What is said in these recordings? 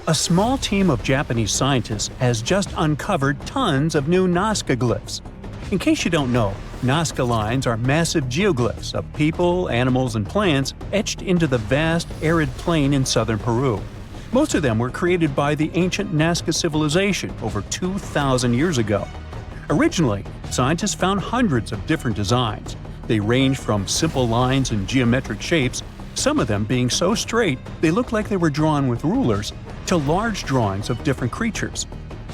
A small team of Japanese scientists has just uncovered tons of new Nazca glyphs. In case you don't know, Nazca Lines are massive geoglyphs of people, animals, and plants etched into the vast, arid plain in southern Peru. Most of them were created by the ancient Nazca civilization over 2,000 years ago. Originally, scientists found hundreds of different designs. They range from simple lines and geometric shapes, some of them being so straight they looked like they were drawn with rulers, to large drawings of different creatures.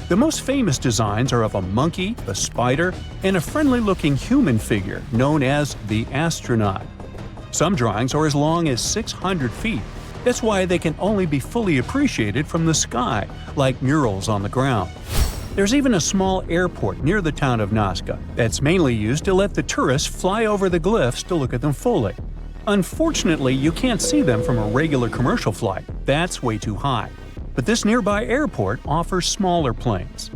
The most famous designs are of a monkey, a spider, and a friendly-looking human figure known as the astronaut. Some drawings are as long as 600 feet. That's why they can only be fully appreciated from the sky, like murals on the ground. There's even a small airport near the town of Nazca that's mainly used to let the tourists fly over the glyphs to look at them fully. Unfortunately, you can't see them from a regular commercial flight. That's way too high. But this nearby airport offers smaller planes.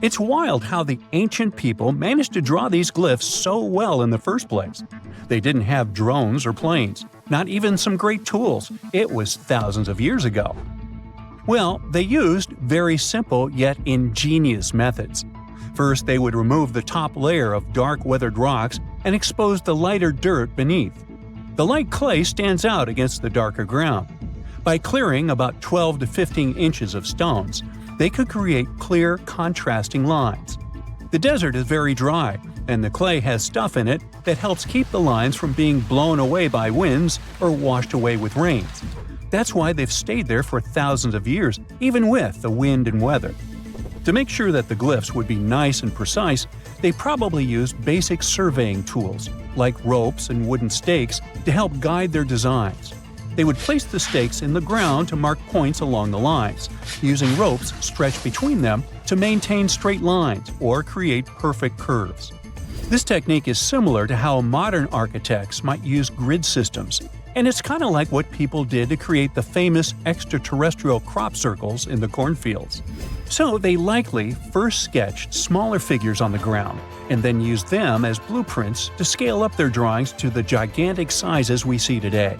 It's wild how the ancient people managed to draw these glyphs so well in the first place. They didn't have drones or planes, not even some great tools. It was thousands of years ago. Well, they used very simple yet ingenious methods. First, they would remove the top layer of dark weathered rocks and expose the lighter dirt beneath. The light clay stands out against the darker ground. By clearing about 12 to 15 inches of stones, they could create clear, contrasting lines. The desert is very dry, and the clay has stuff in it that helps keep the lines from being blown away by winds or washed away with rains. That's why they've stayed there for thousands of years, even with the wind and weather. To make sure that the glyphs would be nice and precise, they probably used basic surveying tools, like ropes and wooden stakes, to help guide their designs. They would place the stakes in the ground to mark points along the lines, using ropes stretched between them to maintain straight lines or create perfect curves. This technique is similar to how modern architects might use grid systems, and it's kind of like what people did to create the famous extraterrestrial crop circles in the cornfields. So they likely first sketched smaller figures on the ground, and then used them as blueprints to scale up their drawings to the gigantic sizes we see today.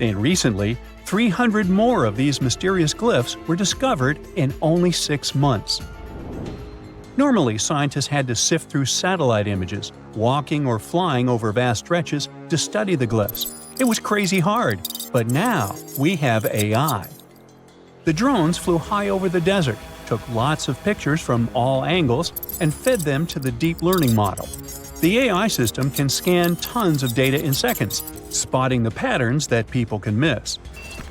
And recently, 300 more of these mysterious glyphs were discovered in only 6 months. Normally, scientists had to sift through satellite images, walking or flying over vast stretches to study the glyphs. It was crazy hard, but now we have AI. The drones flew high over the desert, took lots of pictures from all angles, and fed them to the deep learning model. The AI system can scan tons of data in seconds, spotting the patterns that people can miss.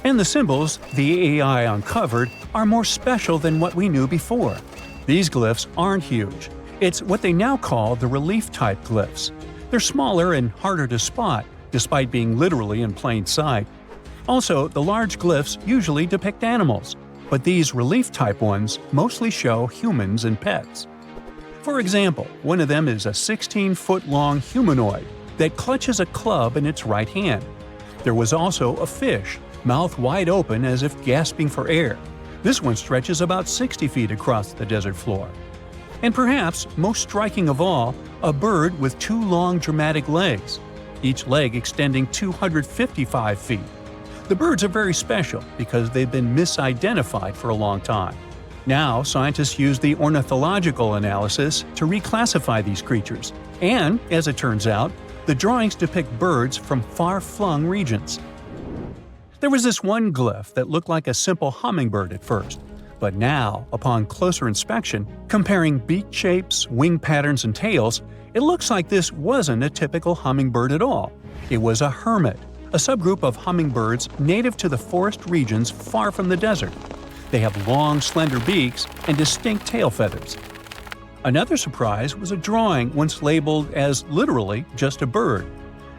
And the symbols the AI uncovered are more special than what we knew before. These glyphs aren't huge. It's what they now call the relief-type glyphs. They're smaller and harder to spot, despite being literally in plain sight. Also, the large glyphs usually depict animals, but these relief-type ones mostly show humans and pets. For example, one of them is a 16-foot-long humanoid that clutches a club in its right hand. There was also a fish, mouth wide open as if gasping for air. This one stretches about 60 feet across the desert floor. And perhaps, most striking of all, a bird with 2 long dramatic legs, each leg extending 255 feet. The birds are very special because they've been misidentified for a long time. Now, scientists use the ornithological analysis to reclassify these creatures, and, as it turns out, the drawings depict birds from far-flung regions. There was this one glyph that looked like a simple hummingbird at first, but now, upon closer inspection, comparing beak shapes, wing patterns, and tails, it looks like this wasn't a typical hummingbird at all. It was a hermit, a subgroup of hummingbirds native to the forest regions far from the desert. They have long, slender beaks and distinct tail feathers. Another surprise was a drawing once labeled as literally just a bird.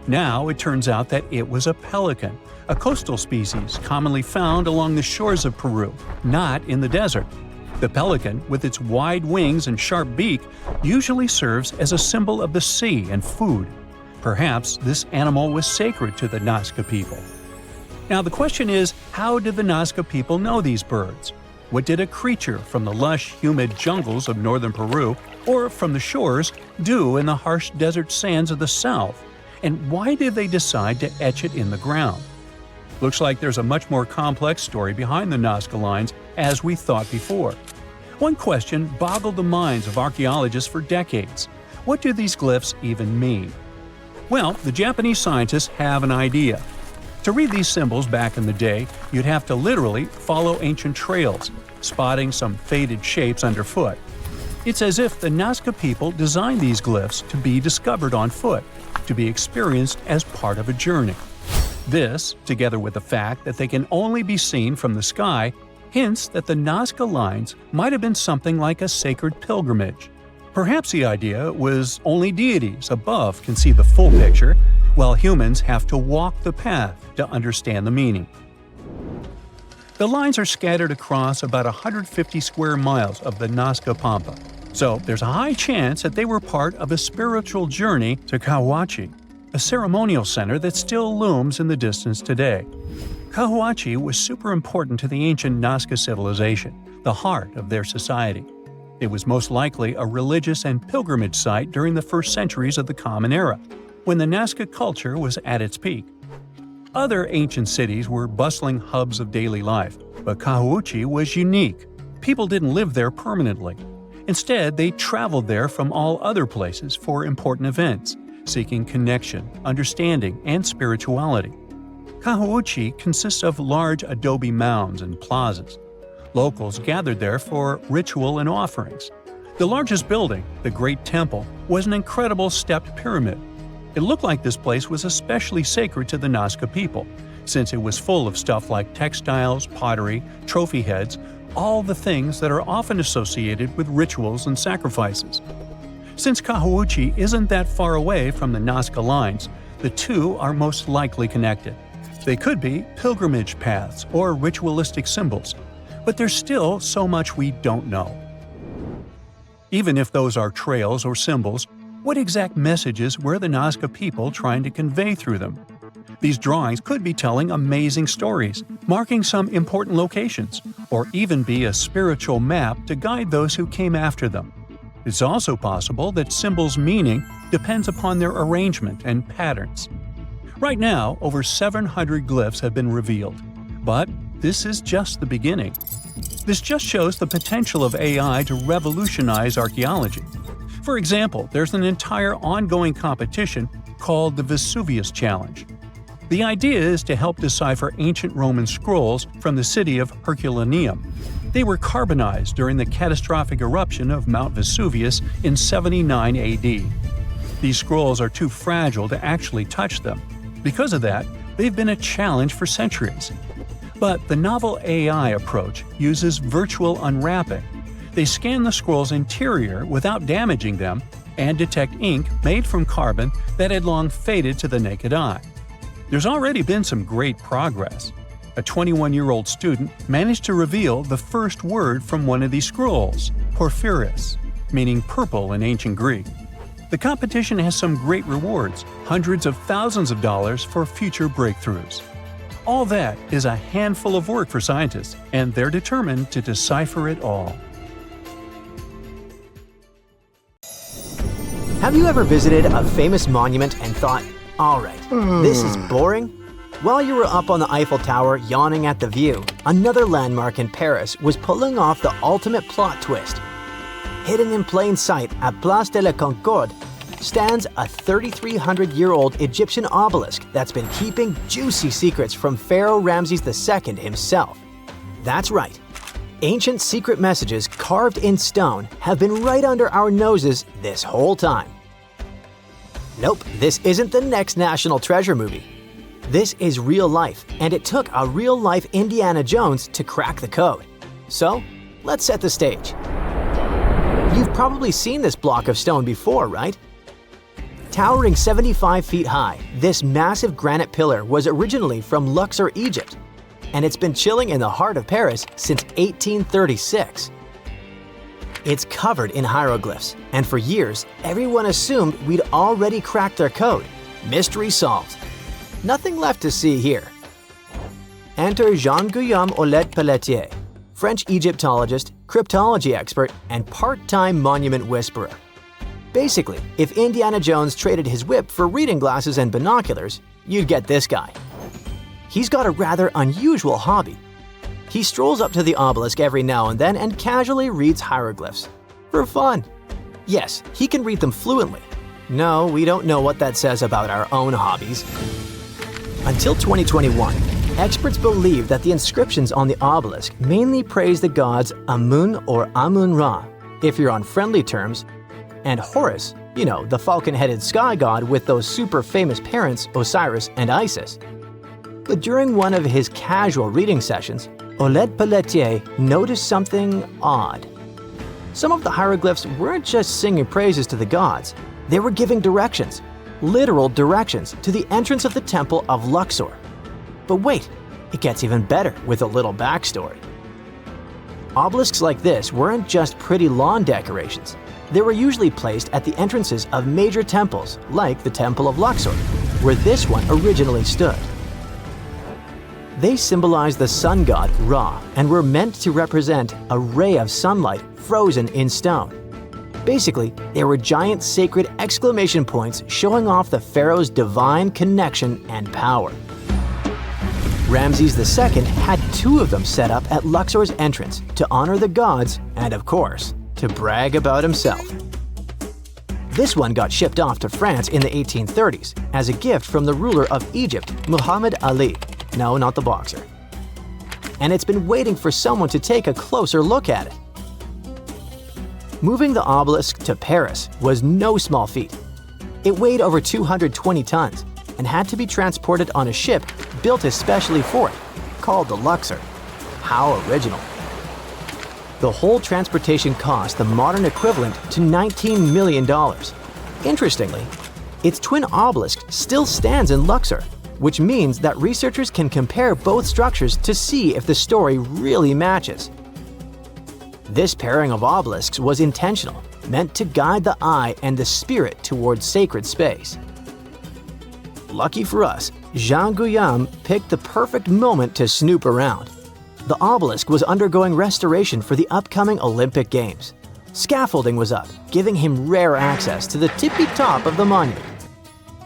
Now it turns out that it was a pelican, a coastal species commonly found along the shores of Peru, not in the desert. The pelican, with its wide wings and sharp beak, usually serves as a symbol of the sea and food. Perhaps this animal was sacred to the Nazca people. Now the question is, how did the Nazca people know these birds? What did a creature from the lush, humid jungles of northern Peru or from the shores do in the harsh desert sands of the south? And why did they decide to etch it in the ground? Looks like there's a much more complex story behind the Nazca Lines as we thought before. One question boggled the minds of archaeologists for decades. What do these glyphs even mean? Well, the Japanese scientists have an idea. To read these symbols back in the day, you'd have to literally follow ancient trails, spotting some faded shapes underfoot. It's as if the Nazca people designed these glyphs to be discovered on foot, to be experienced as part of a journey. This, together with the fact that they can only be seen from the sky, hints that the Nazca Lines might have been something like a sacred pilgrimage. Perhaps the idea was only deities above can see the full picture, while humans have to walk the path to understand the meaning. The lines are scattered across about 150 square miles of the Nazca Pampa, so there's a high chance that they were part of a spiritual journey to Cahuachi, a ceremonial center that still looms in the distance today. Cahuachi was super important to the ancient Nazca civilization, the heart of their society. It was most likely a religious and pilgrimage site during the first centuries of the Common Era, when the Nazca culture was at its peak. Other ancient cities were bustling hubs of daily life, but Cahuachi was unique. People didn't live there permanently. Instead, they traveled there from all other places for important events, seeking connection, understanding, and spirituality. Cahuachi consists of large adobe mounds and plazas. Locals gathered there for ritual and offerings. The largest building, the Great Temple, was an incredible stepped pyramid. It looked like this place was especially sacred to the Nazca people, since it was full of stuff like textiles, pottery, trophy heads, all the things that are often associated with rituals and sacrifices. Since Cahuachi isn't that far away from the Nazca Lines, the two are most likely connected. They could be pilgrimage paths or ritualistic symbols, but there's still so much we don't know. Even if those are trails or symbols, what exact messages were the Nazca people trying to convey through them? These drawings could be telling amazing stories, marking some important locations, or even be a spiritual map to guide those who came after them. It's also possible that symbols' meaning depends upon their arrangement and patterns. Right now, over 700 glyphs have been revealed, but this is just the beginning. This just shows the potential of AI to revolutionize archaeology. For example, there's an entire ongoing competition called the Vesuvius Challenge. The idea is to help decipher ancient Roman scrolls from the city of Herculaneum. They were carbonized during the catastrophic eruption of Mount Vesuvius in 79 AD. These scrolls are too fragile to actually touch them. Because of that, they've been a challenge for centuries. But the novel AI approach uses virtual unwrapping. They scan the scroll's interior without damaging them and detect ink made from carbon that had long faded to the naked eye. There's already been some great progress. A 21-year-old student managed to reveal the first word from one of these scrolls, porphyris, meaning purple in ancient Greek. The competition has some great rewards, hundreds of thousands of dollars for future breakthroughs. All that is a handful of work for scientists, and they're determined to decipher it all. Have you ever visited a famous monument and thought, all right, this is boring? While you were up on the Eiffel Tower yawning at the view, another landmark in Paris was pulling off the ultimate plot twist. Hidden in plain sight at Place de la Concorde stands a 3,300-year-old Egyptian obelisk that's been keeping juicy secrets from Pharaoh Ramses II himself. That's right. Ancient secret messages carved in stone have been right under our noses this whole time. Nope, this isn't the next National Treasure movie. This is real life, and it took a real-life Indiana Jones to crack the code. So, let's set the stage. You've probably seen this block of stone before, right? Towering 75 feet high, this massive granite pillar was originally from Luxor, Egypt, and it's been chilling in the heart of Paris since 1836. It's covered in hieroglyphs, and for years, everyone assumed we'd already cracked their code. Mystery solved. Nothing left to see here. Enter Jean-Guillaume Olet-Pelletier, French Egyptologist, cryptology expert, and part-time monument whisperer. Basically, if Indiana Jones traded his whip for reading glasses and binoculars, you'd get this guy. he's got a rather unusual hobby. He strolls up to the obelisk every now and then and casually reads hieroglyphs. For fun. Yes, he can read them fluently. No, we don't know what that says about our own hobbies. Until 2021, experts believe that the inscriptions on the obelisk mainly praise the gods Amun or Amun-Ra, if you're on friendly terms, and Horus, the falcon-headed sky god with those super famous parents Osiris and Isis. But during one of his casual reading sessions, Olet Pelletier noticed something odd. Some of the hieroglyphs weren't just singing praises to the gods, they were giving directions, literal directions, to the entrance of the temple of Luxor. But wait, it gets even better with a little backstory. Obelisks like this weren't just pretty lawn decorations. They were usually placed at the entrances of major temples, like the Temple of Luxor, where this one originally stood. They symbolized the sun god Ra and were meant to represent a ray of sunlight frozen in stone. Basically, they were giant sacred exclamation points showing off the pharaoh's divine connection and power. Ramses II had 2 of them set up at Luxor's entrance to honor the gods and, of course, to brag about himself. This one got shipped off to France in the 1830s as a gift from the ruler of Egypt, Muhammad Ali. No, not the boxer. And it's been waiting for someone to take a closer look at it. Moving the obelisk to Paris was no small feat. It weighed over 220 tons and had to be transported on a ship built especially for it, called the Luxor. How original. The whole transportation cost the modern equivalent to $19 million. Interestingly, its twin obelisk still stands in Luxor, which means that researchers can compare both structures to see if the story really matches. This pairing of obelisks was intentional, meant to guide the eye and the spirit towards sacred space. Lucky for us, Jean Guillaume picked the perfect moment to snoop around. The obelisk was undergoing restoration for the upcoming Olympic Games. Scaffolding was up, giving him rare access to the tippy top of the monument.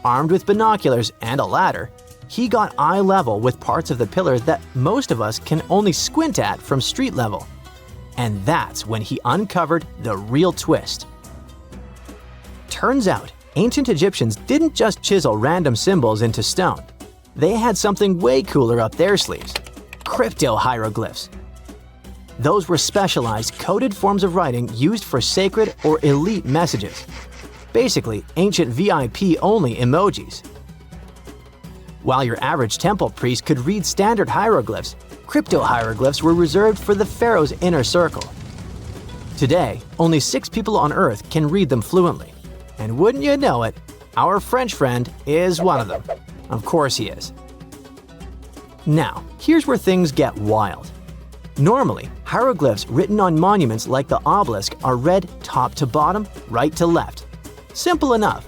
Armed with binoculars and a ladder, he got eye level with parts of the pillar that most of us can only squint at from street level. And that's when he uncovered the real twist. Turns out, ancient Egyptians didn't just chisel random symbols into stone. They had something way cooler up their sleeves: crypto-hieroglyphs. Those were specialized coded forms of writing used for sacred or elite messages. Basically, ancient VIP-only emojis. While your average temple priest could read standard hieroglyphs, crypto-hieroglyphs were reserved for the pharaoh's inner circle. Today, only 6 people on Earth can read them fluently. And wouldn't you know it, our French friend is one of them. Of course he is. Now, here's where things get wild. Normally, hieroglyphs written on monuments like the obelisk are read top to bottom, right to left. Simple enough.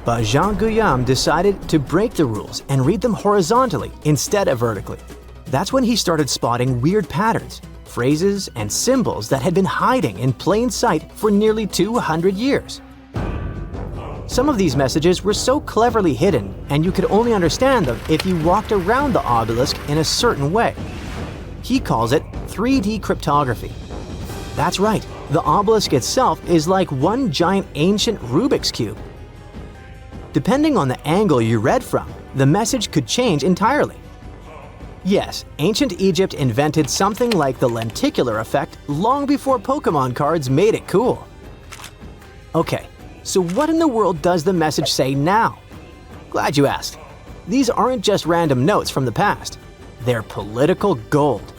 But Jean Guillaume decided to break the rules and read them horizontally instead of vertically. That's when he started spotting weird patterns, phrases, and symbols that had been hiding in plain sight for nearly 200 years. Some of these messages were so cleverly hidden, and you could only understand them if you walked around the obelisk in a certain way. He calls it 3D cryptography. That's right, the obelisk itself is like one giant ancient Rubik's Cube. Depending on the angle you read from, the message could change entirely. Yes, ancient Egypt invented something like the lenticular effect long before Pokemon cards made it cool. Okay, so what in the world does the message say now? Glad you asked. These aren't just random notes from the past. They're political gold.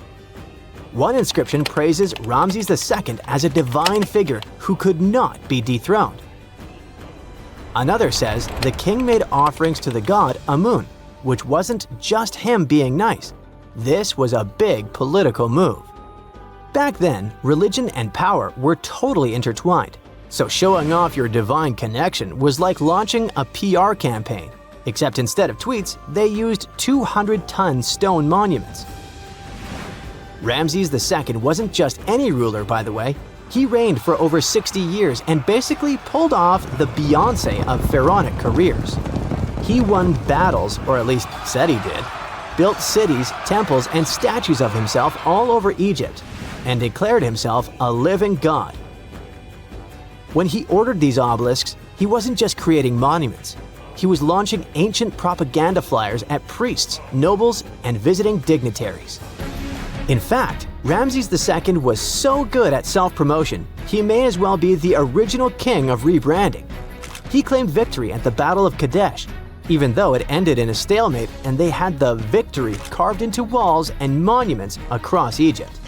One inscription praises Ramses II as a divine figure who could not be dethroned. Another says the king made offerings to the god Amun, which wasn't just him being nice. This was a big political move. Back then, religion and power were totally intertwined, so showing off your divine connection was like launching a PR campaign, except instead of tweets, they used 200-ton stone monuments. Ramses II wasn't just any ruler, by the way. He reigned for over 60 years and basically pulled off the Beyoncé of pharaonic careers. He won battles, or at least said he did. built cities, temples, and statues of himself all over Egypt, and declared himself a living god. When he ordered these obelisks, he wasn't just creating monuments. He was launching ancient propaganda flyers at priests, nobles, and visiting dignitaries. In fact, Ramses II was so good at self-promotion, he may as well be the original king of rebranding. He claimed victory at the Battle of Kadesh, even though it ended in a stalemate and they had the victory carved into walls and monuments across Egypt.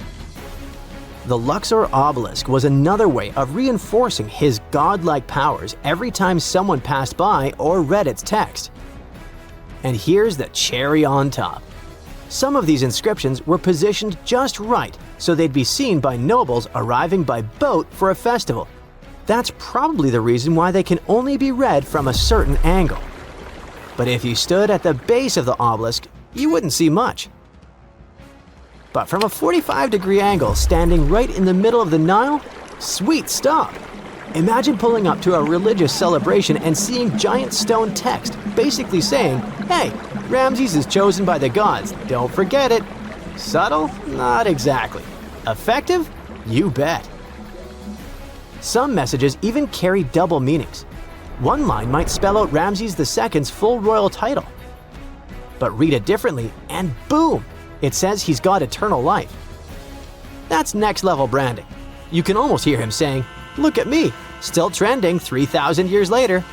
The Luxor obelisk was another way of reinforcing his godlike powers every time someone passed by or read its text. And here's the cherry on top. Some of these inscriptions were positioned just right so they'd be seen by nobles arriving by boat for a festival. That's probably the reason why they can only be read from a certain angle. But if you stood at the base of the obelisk, you wouldn't see much. But from a 45-degree angle standing right in the middle of the Nile, sweet stuff! Imagine pulling up to a religious celebration and seeing giant stone text basically saying, "Hey, Ramses is chosen by the gods, don't forget it." Subtle? Not exactly. Effective? You bet. Some messages even carry double meanings. One line might spell out Ramses II's full royal title. But read it differently and boom! It says he's got eternal life. That's next-level branding. You can almost hear him saying, "Look at me, still trending 3,000 years later."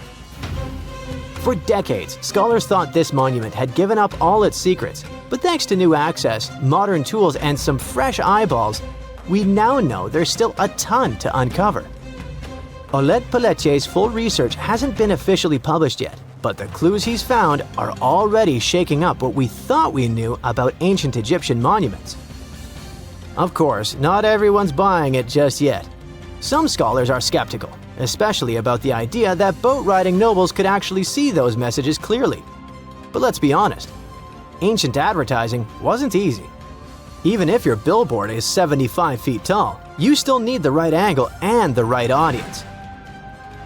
For decades, scholars thought this monument had given up all its secrets, but thanks to new access, modern tools, and some fresh eyeballs, we now know there's still a ton to uncover. Oleg Pelletier's full research hasn't been officially published yet, but the clues he's found are already shaking up what we thought we knew about ancient Egyptian monuments. Of course, not everyone's buying it just yet. Some scholars are skeptical, especially about the idea that boat-riding nobles could actually see those messages clearly. But let's be honest, ancient advertising wasn't easy. Even if your billboard is 75 feet tall, you still need the right angle and the right audience.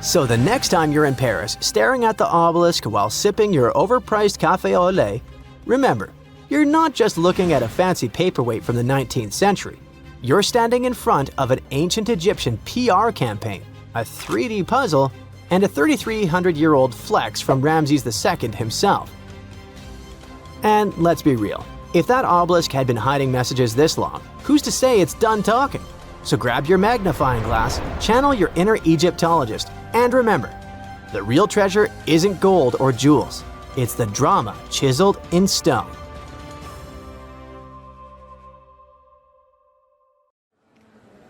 So the next time you're in Paris staring at the obelisk while sipping your overpriced café au lait, remember, you're not just looking at a fancy paperweight from the 19th century. You're standing in front of an ancient Egyptian PR campaign, a 3D puzzle, and a 3,300-year-old flex from Ramses II himself. And let's be real, if that obelisk had been hiding messages this long, who's to say it's done talking? So grab your magnifying glass, channel your inner Egyptologist, and remember, the real treasure isn't gold or jewels. It's the drama chiseled in stone.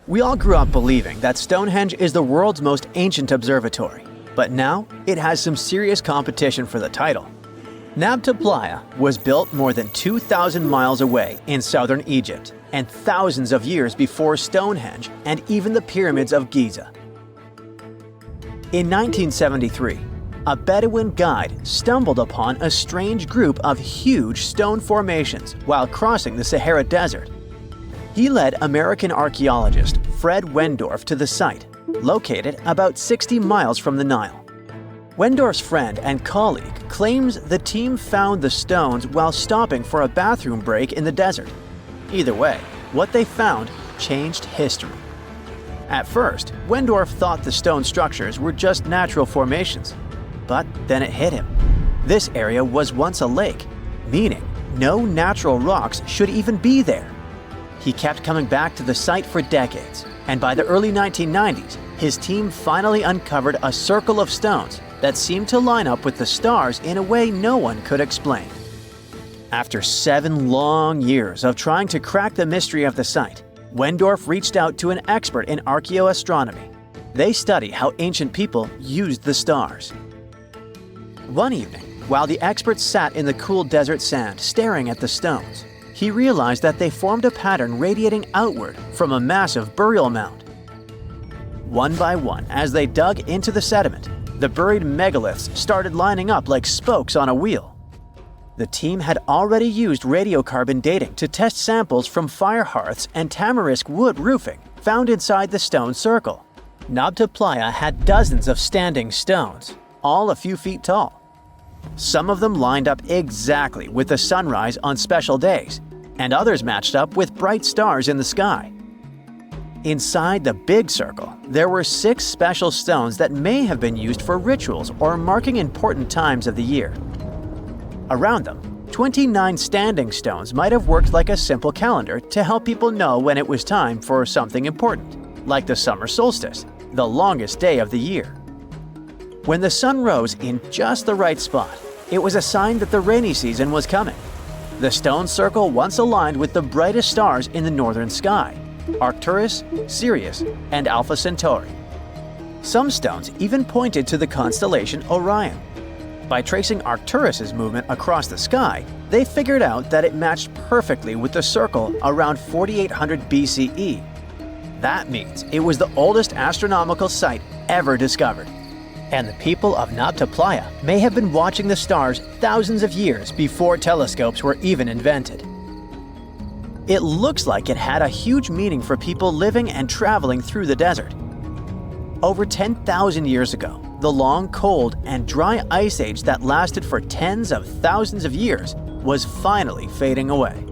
We all grew up believing that Stonehenge is the world's most ancient observatory, but now it has some serious competition for the title. Nabta Playa was built more than 2,000 miles away in southern Egypt and thousands of years before Stonehenge and even the pyramids of Giza. In 1973, a Bedouin guide stumbled upon a strange group of huge stone formations while crossing the Sahara Desert. He led American archaeologist Fred Wendorf to the site, located about 60 miles from the Nile. Wendorf's friend and colleague claims the team found the stones while stopping for a bathroom break in the desert. Either way, what they found changed history. At first, Wendorf thought the stone structures were just natural formations. But then it hit him. This area was once a lake, meaning no natural rocks should even be there. He kept coming back to the site for decades, and by the early 1990s, his team finally uncovered a circle of stones that seemed to line up with the stars in a way no one could explain. After 7 long years of trying to crack the mystery of the site, Wendorf reached out to an expert in archaeoastronomy. They study how ancient people used the stars. One evening, while the expert sat in the cool desert sand staring at the stones, he realized that they formed a pattern radiating outward from a massive burial mound. One by one, as they dug into the sediment, the buried megaliths started lining up like spokes on a wheel. The team had already used radiocarbon dating to test samples from fire hearths and tamarisk wood roofing found inside the stone circle. Nabta Playa had dozens of standing stones, all a few feet tall. Some of them lined up exactly with the sunrise on special days, and others matched up with bright stars in the sky. Inside the big circle, there were 6 special stones that may have been used for rituals or marking important times of the year. Around them, 29 standing stones might have worked like a simple calendar to help people know when it was time for something important, like the summer solstice, the longest day of the year. When the sun rose in just the right spot, it was a sign that the rainy season was coming. The stone circle once aligned with the brightest stars in the northern sky: Arcturus, Sirius, and Alpha Centauri. Some stones even pointed to the constellation Orion. By tracing Arcturus's movement across the sky, they figured out that it matched perfectly with the circle around 4800 BCE. That means it was the oldest astronomical site ever discovered. And the people of Nazca Playa may have been watching the stars thousands of years before telescopes were even invented. It looks like it had a huge meaning for people living and traveling through the desert. Over 10,000 years ago, the long, cold, and dry ice age that lasted for tens of thousands of years was finally fading away.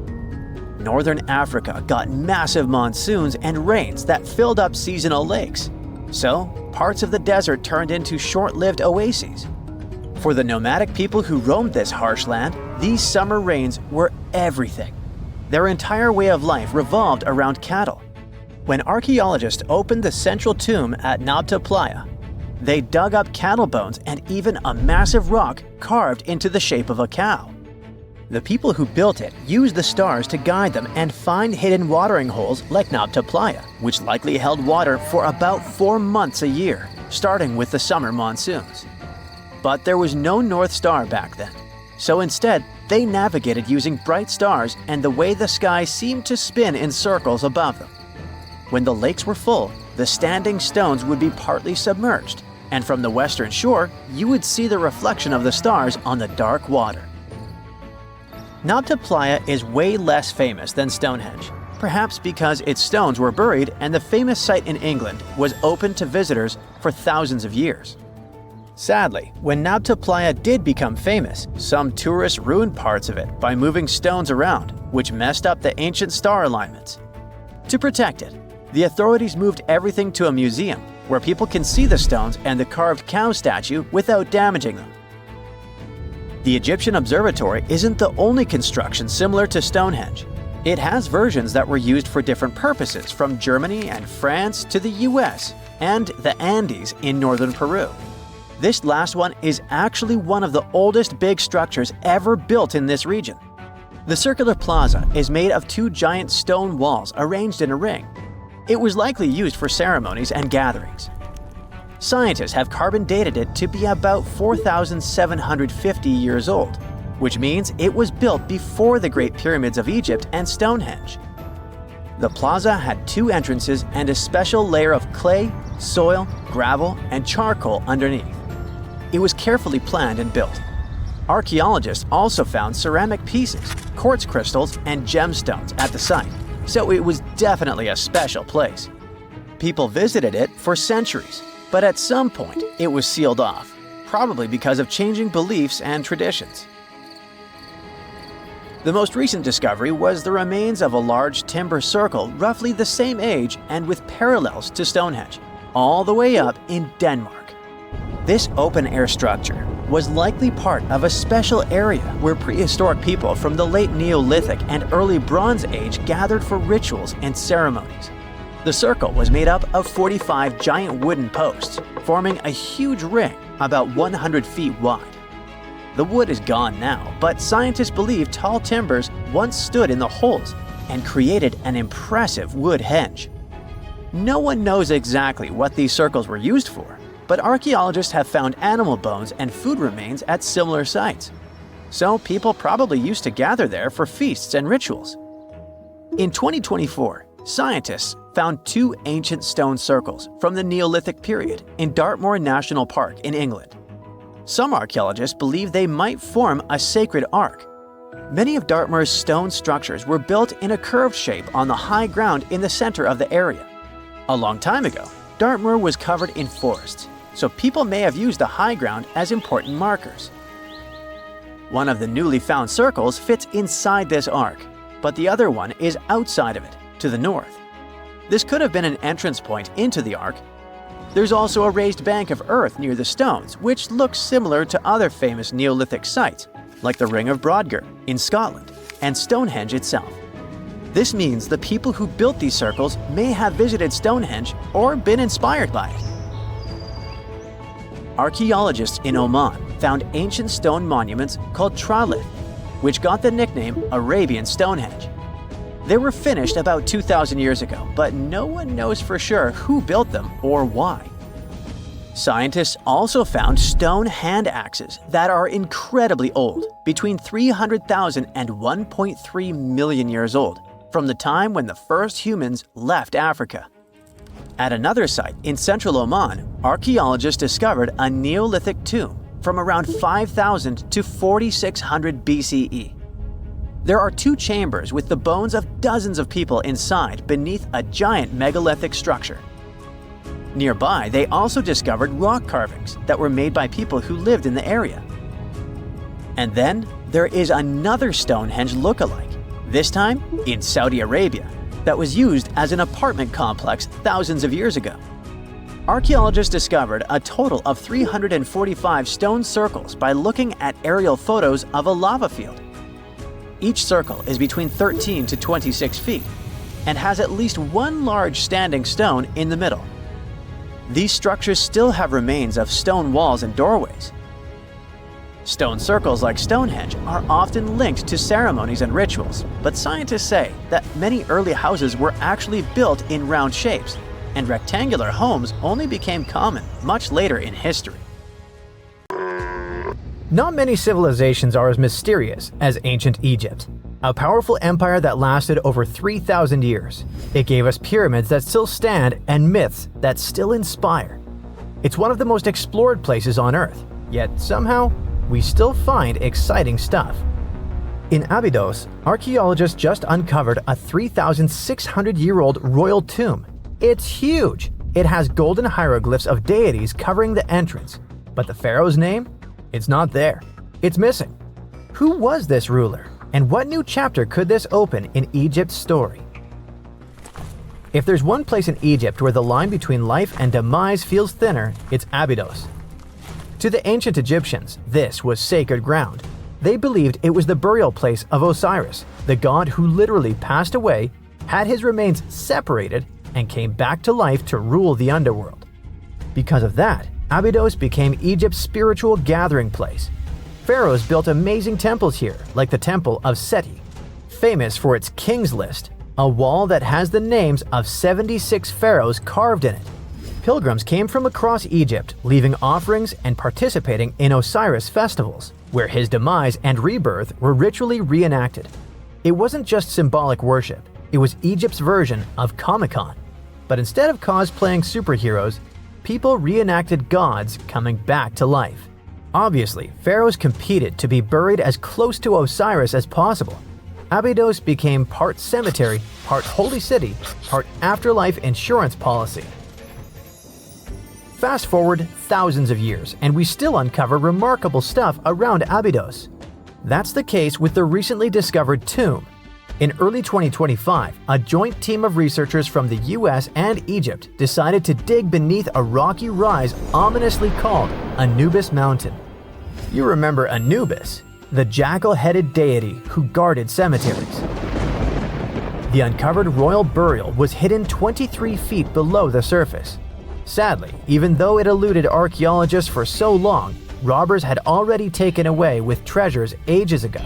Northern Africa got massive monsoons and rains that filled up seasonal lakes. So, parts of the desert turned into short-lived oases. For the nomadic people who roamed this harsh land, these summer rains were everything. Their entire way of life revolved around cattle. When archaeologists opened the central tomb at Nazca Playa, they dug up cattle bones and even a massive rock carved into the shape of a cow. The people who built it used the stars to guide them and find hidden watering holes like Nazca Playa, which likely held water for about 4 months a year, starting with the summer monsoons. But there was no North Star back then, so instead they navigated using bright stars and the way the sky seemed to spin in circles above them. When the lakes were full, the standing stones would be partly submerged, and from the western shore, you would see the reflection of the stars on the dark water. Nazca Playa is way less famous than Stonehenge, perhaps because its stones were buried and the famous site in England was open to visitors for thousands of years. Sadly, when Nazca Playa did become famous, some tourists ruined parts of it by moving stones around, which messed up the ancient star alignments. To protect it, the authorities moved everything to a museum where people can see the stones and the carved cow statue without damaging them. The Egyptian Observatory isn't the only construction similar to Stonehenge. It has versions that were used for different purposes, from Germany and France to the US and the Andes in northern Peru. This last one is actually one of the oldest big structures ever built in this region. The circular plaza is made of 2 giant stone walls arranged in a ring. It was likely used for ceremonies and gatherings. Scientists have carbon dated it to be about 4,750 years old, which means it was built before the Great Pyramids of Egypt and Stonehenge. The plaza had 2 entrances and a special layer of clay, soil, gravel, and charcoal underneath. It was carefully planned and built. Archaeologists also found ceramic pieces, quartz crystals, and gemstones at the site, so it was definitely a special place. People visited it for centuries, but at some point it was sealed off, probably because of changing beliefs and traditions. The most recent discovery was the remains of a large timber circle roughly the same age and with parallels to Stonehenge, all the way up in Denmark. This open-air structure was likely part of a special area where prehistoric people from the late Neolithic and early Bronze Age gathered for rituals and ceremonies. The circle was made up of 45 giant wooden posts, forming a huge ring about 100 feet wide. The wood is gone now, but scientists believe tall timbers once stood in the holes and created an impressive wood henge. No one knows exactly what these circles were used for, but archaeologists have found animal bones and food remains at similar sites. So people probably used to gather there for feasts and rituals. In 2024, scientists found 2 ancient stone circles from the Neolithic period in Dartmoor National Park in England. Some archaeologists believe they might form a sacred ark. Many of Dartmoor's stone structures were built in a curved shape on the high ground in the center of the area. A long time ago, Dartmoor was covered in forests, so people may have used the high ground as important markers. One of the newly found circles fits inside this arc, but the other one is outside of it, to the north. This could have been an entrance point into the arc. There's also a raised bank of earth near the stones, which looks similar to other famous Neolithic sites, like the Ring of Brodgar in Scotland and Stonehenge itself. This means the people who built these circles may have visited Stonehenge or been inspired by it. Archaeologists in Oman found ancient stone monuments called tralith, which got the nickname Arabian Stonehenge. They were finished about 2,000 years ago, but no one knows for sure who built them or why. Scientists also found stone hand axes that are incredibly old, between 300,000 and 1.3 million years old, from the time when the first humans left Africa. At another site in central Oman, archaeologists discovered a Neolithic tomb from around 5,000 to 4,600 BCE. There are 2 chambers with the bones of dozens of people inside beneath a giant megalithic structure. Nearby, they also discovered rock carvings that were made by people who lived in the area. And then there is another Stonehenge look-alike, this time in Saudi Arabia, that was used as an apartment complex thousands of years ago. Archaeologists discovered a total of 345 stone circles by looking at aerial photos of a lava field. Each circle is between 13 to 26 feet and has at least one large standing stone in the middle. These structures still have remains of stone walls and doorways. Stone circles like Stonehenge are often linked to ceremonies and rituals, but scientists say that many early houses were actually built in round shapes, and rectangular homes only became common much later in history. Not many civilizations are as mysterious as ancient Egypt, a powerful empire that lasted over 3,000 years. It gave us pyramids that still stand and myths that still inspire. It's one of the most explored places on Earth, yet somehow, we still find exciting stuff. In Abydos, archaeologists just uncovered a 3,600-year-old royal tomb. It's huge! It has golden hieroglyphs of deities covering the entrance, but the pharaoh's name? It's not there. It's missing. Who was this ruler, and what new chapter could this open in Egypt's story? If there's one place in Egypt where the line between life and demise feels thinner, it's Abydos. To the ancient Egyptians, this was sacred ground. They believed it was the burial place of Osiris, the god who literally passed away, had his remains separated, and came back to life to rule the underworld. Because of that, Abydos became Egypt's spiritual gathering place. Pharaohs built amazing temples here, like the Temple of Seti, famous for its King's List, a wall that has the names of 76 pharaohs carved in it. Pilgrims came from across Egypt, leaving offerings and participating in Osiris festivals, where his demise and rebirth were ritually reenacted. It wasn't just symbolic worship, it was Egypt's version of Comic-Con. But instead of cosplaying superheroes, people reenacted gods coming back to life. Obviously, pharaohs competed to be buried as close to Osiris as possible. Abydos became part cemetery, part holy city, part afterlife insurance policy. Fast forward thousands of years, and we still uncover remarkable stuff around Abydos. That's the case with the recently discovered tomb. In early 2025, a joint team of researchers from the US and Egypt decided to dig beneath a rocky rise ominously called Anubis Mountain. You remember Anubis, the jackal-headed deity who guarded cemeteries. The uncovered royal burial was hidden 23 feet below the surface. Sadly, even though it eluded archaeologists for so long, robbers had already taken away with treasures ages ago.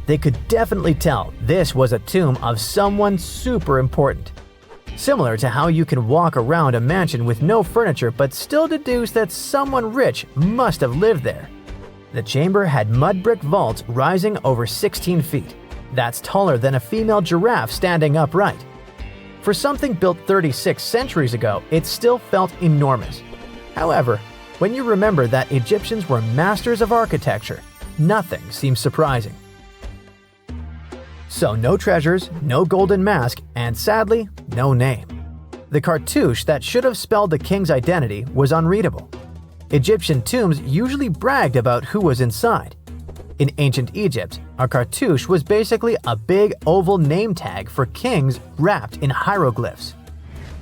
They could definitely tell this was a tomb of someone super important. Similar to how you can walk around a mansion with no furniture but still deduce that someone rich must have lived there. The chamber had mud brick vaults rising over 16 feet. That's taller than a female giraffe standing upright. For something built 36 centuries ago, it still felt enormous. However, when you remember that Egyptians were masters of architecture, nothing seems surprising. So no treasures, no golden mask, and sadly, no name. The cartouche that should have spelled the king's identity was unreadable. Egyptian tombs usually bragged about who was inside. In ancient Egypt, a cartouche was basically a big oval name tag for kings wrapped in hieroglyphs.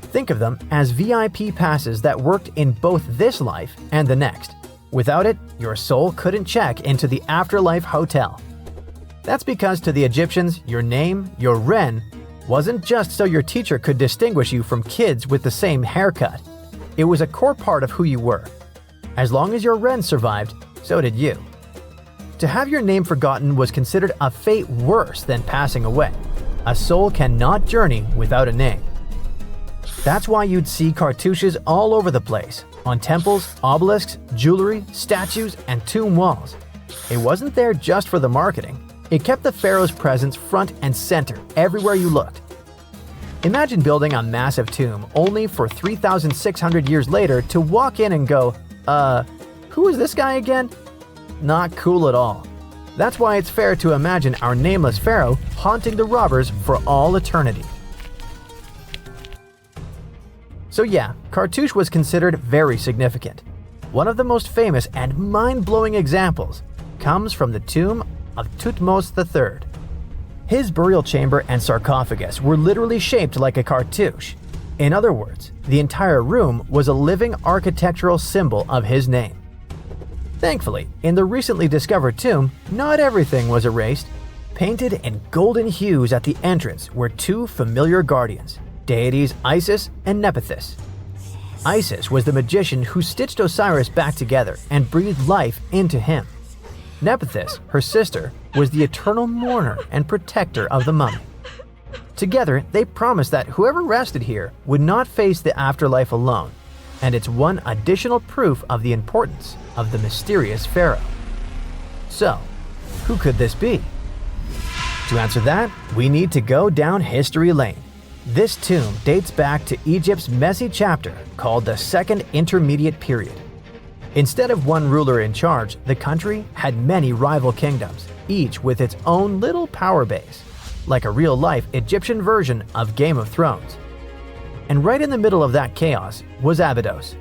Think of them as VIP passes that worked in both this life and the next. Without it, your soul couldn't check into the afterlife hotel. That's because to the Egyptians, your name, your Ren, wasn't just so your teacher could distinguish you from kids with the same haircut. It was a core part of who you were. As long as your Ren survived, so did you. To have your name forgotten was considered a fate worse than passing away. A soul cannot journey without a name. That's why you'd see cartouches all over the place, on temples, obelisks, jewelry, statues, and tomb walls. It wasn't there just for the marketing. It kept the pharaoh's presence front and center everywhere you looked. Imagine building a massive tomb only for 3,600 years later to walk in and go, who is this guy again? Not cool at all. That's why it's fair to imagine our nameless pharaoh haunting the robbers for all eternity. So yeah, cartouche was considered very significant. One of the most famous and mind-blowing examples comes from the tomb of Thutmose III. His burial chamber and sarcophagus were literally shaped like a cartouche. In other words, the entire room was a living architectural symbol of his name. Thankfully, in the recently discovered tomb, not everything was erased. Painted in golden hues at the entrance were two familiar guardians, deities Isis and Nephthys. Isis was the magician who stitched Osiris back together and breathed life into him. Nephthys, her sister, was the eternal mourner and protector of the mummy. Together, they promised that whoever rested here would not face the afterlife alone, and it's one additional proof of the importance of the mysterious pharaoh. So, who could this be? To answer that, we need to go down history lane. This tomb dates back to Egypt's messy chapter called the Second Intermediate Period. Instead of one ruler in charge, the country had many rival kingdoms, each with its own little power base, like a real-life Egyptian version of Game of Thrones. And right in the middle of that chaos was Abydos.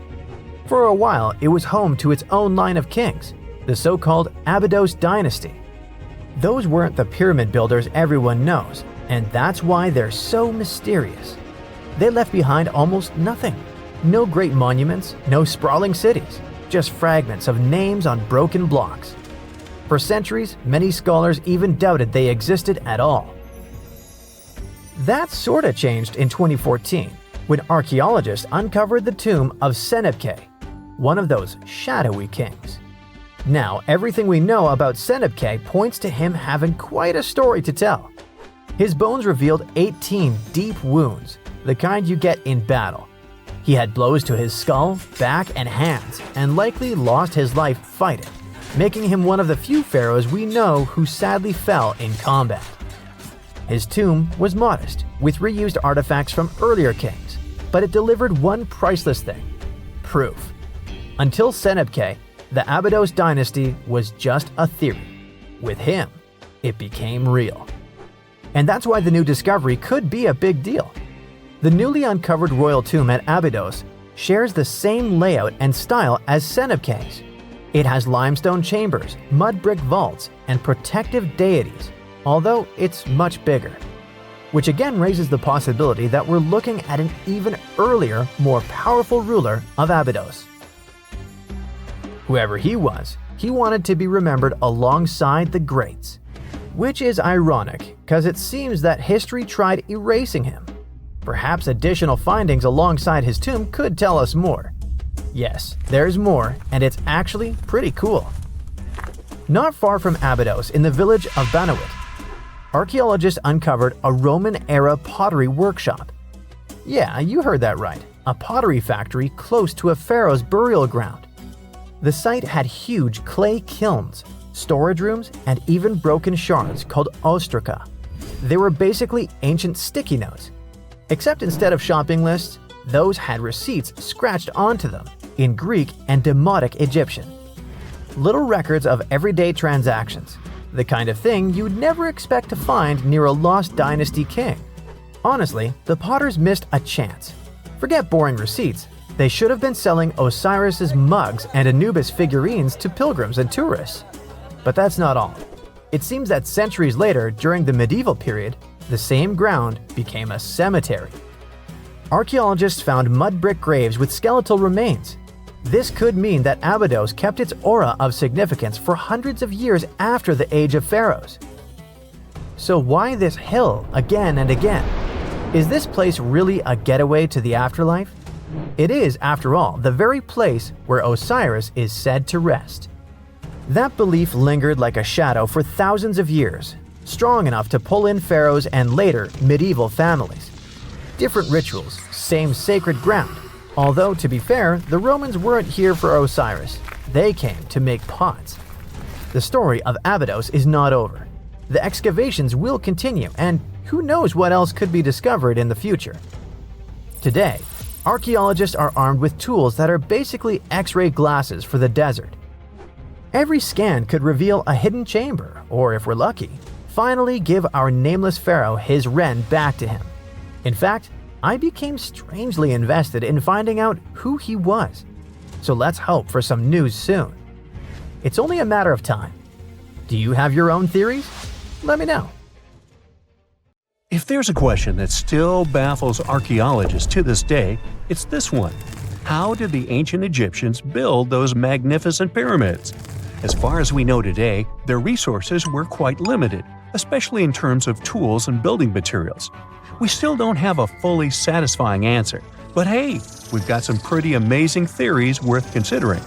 For a while, it was home to its own line of kings, the so-called Abydos dynasty. Those weren't the pyramid builders everyone knows, and that's why they're so mysterious. They left behind almost nothing. No great monuments, no sprawling cities, just fragments of names on broken blocks. For centuries, many scholars even doubted they existed at all. That sorta changed in 2014, when archaeologists uncovered the tomb of Senebkay, one of those shadowy kings. Now, everything we know about Senebkay points to him having quite a story to tell. His bones revealed 18 deep wounds, the kind you get in battle. He had blows to his skull, back, and hands, and likely lost his life fighting, making him one of the few pharaohs we know who sadly fell in combat. His tomb was modest, with reused artifacts from earlier kings, but it delivered one priceless thing: proof. Until Senebkay, the Abydos dynasty was just a theory. With him, it became real. And that's why the new discovery could be a big deal. The newly uncovered royal tomb at Abydos shares the same layout and style as Senebkay's. It has limestone chambers, mud brick vaults, and protective deities, although it's much bigger. Which again raises the possibility that we're looking at an even earlier, more powerful ruler of Abydos. Whoever he was, he wanted to be remembered alongside the greats. Which is ironic, because it seems that history tried erasing him. Perhaps additional findings alongside his tomb could tell us more. Yes, there's more, and it's actually pretty cool. Not far from Abydos, in the village of Banawit, archaeologists uncovered a Roman-era pottery workshop. Yeah, you heard that right, a pottery factory close to a pharaoh's burial ground. The site had huge clay kilns, storage rooms, and even broken shards called ostraca. They were basically ancient sticky notes, except instead of shopping lists, those had receipts scratched onto them in Greek and Demotic Egyptian. Little records of everyday transactions, the kind of thing you'd never expect to find near a lost dynasty king. Honestly, the potters missed a chance. Forget boring receipts, they should have been selling Osiris's mugs and Anubis figurines to pilgrims and tourists. But that's not all. It seems that centuries later, during the medieval period, the same ground became a cemetery. Archaeologists found mud brick graves with skeletal remains. This could mean that Abydos kept its aura of significance for hundreds of years after the Age of Pharaohs. So why this hill again and again? Is this place really a getaway to the afterlife? It is, after all, the very place where Osiris is said to rest. That belief lingered like a shadow for thousands of years, strong enough to pull in pharaohs and later medieval families. Different rituals, same sacred ground. Although, to be fair, the Romans weren't here for Osiris. They came to make pots. The story of Abydos is not over. The excavations will continue, and who knows what else could be discovered in the future. Today, archaeologists are armed with tools that are basically X-ray glasses for the desert. Every scan could reveal a hidden chamber, or if we're lucky, finally give our nameless pharaoh his wren back to him. In fact, I became strangely invested in finding out who he was. So let's hope for some news soon. It's only a matter of time. Do you have your own theories? Let me know. If there's a question that still baffles archaeologists to this day, it's this one. How did the ancient Egyptians build those magnificent pyramids? As far as we know today, their resources were quite limited, especially in terms of tools and building materials. We still don't have a fully satisfying answer, but hey, we've got some pretty amazing theories worth considering.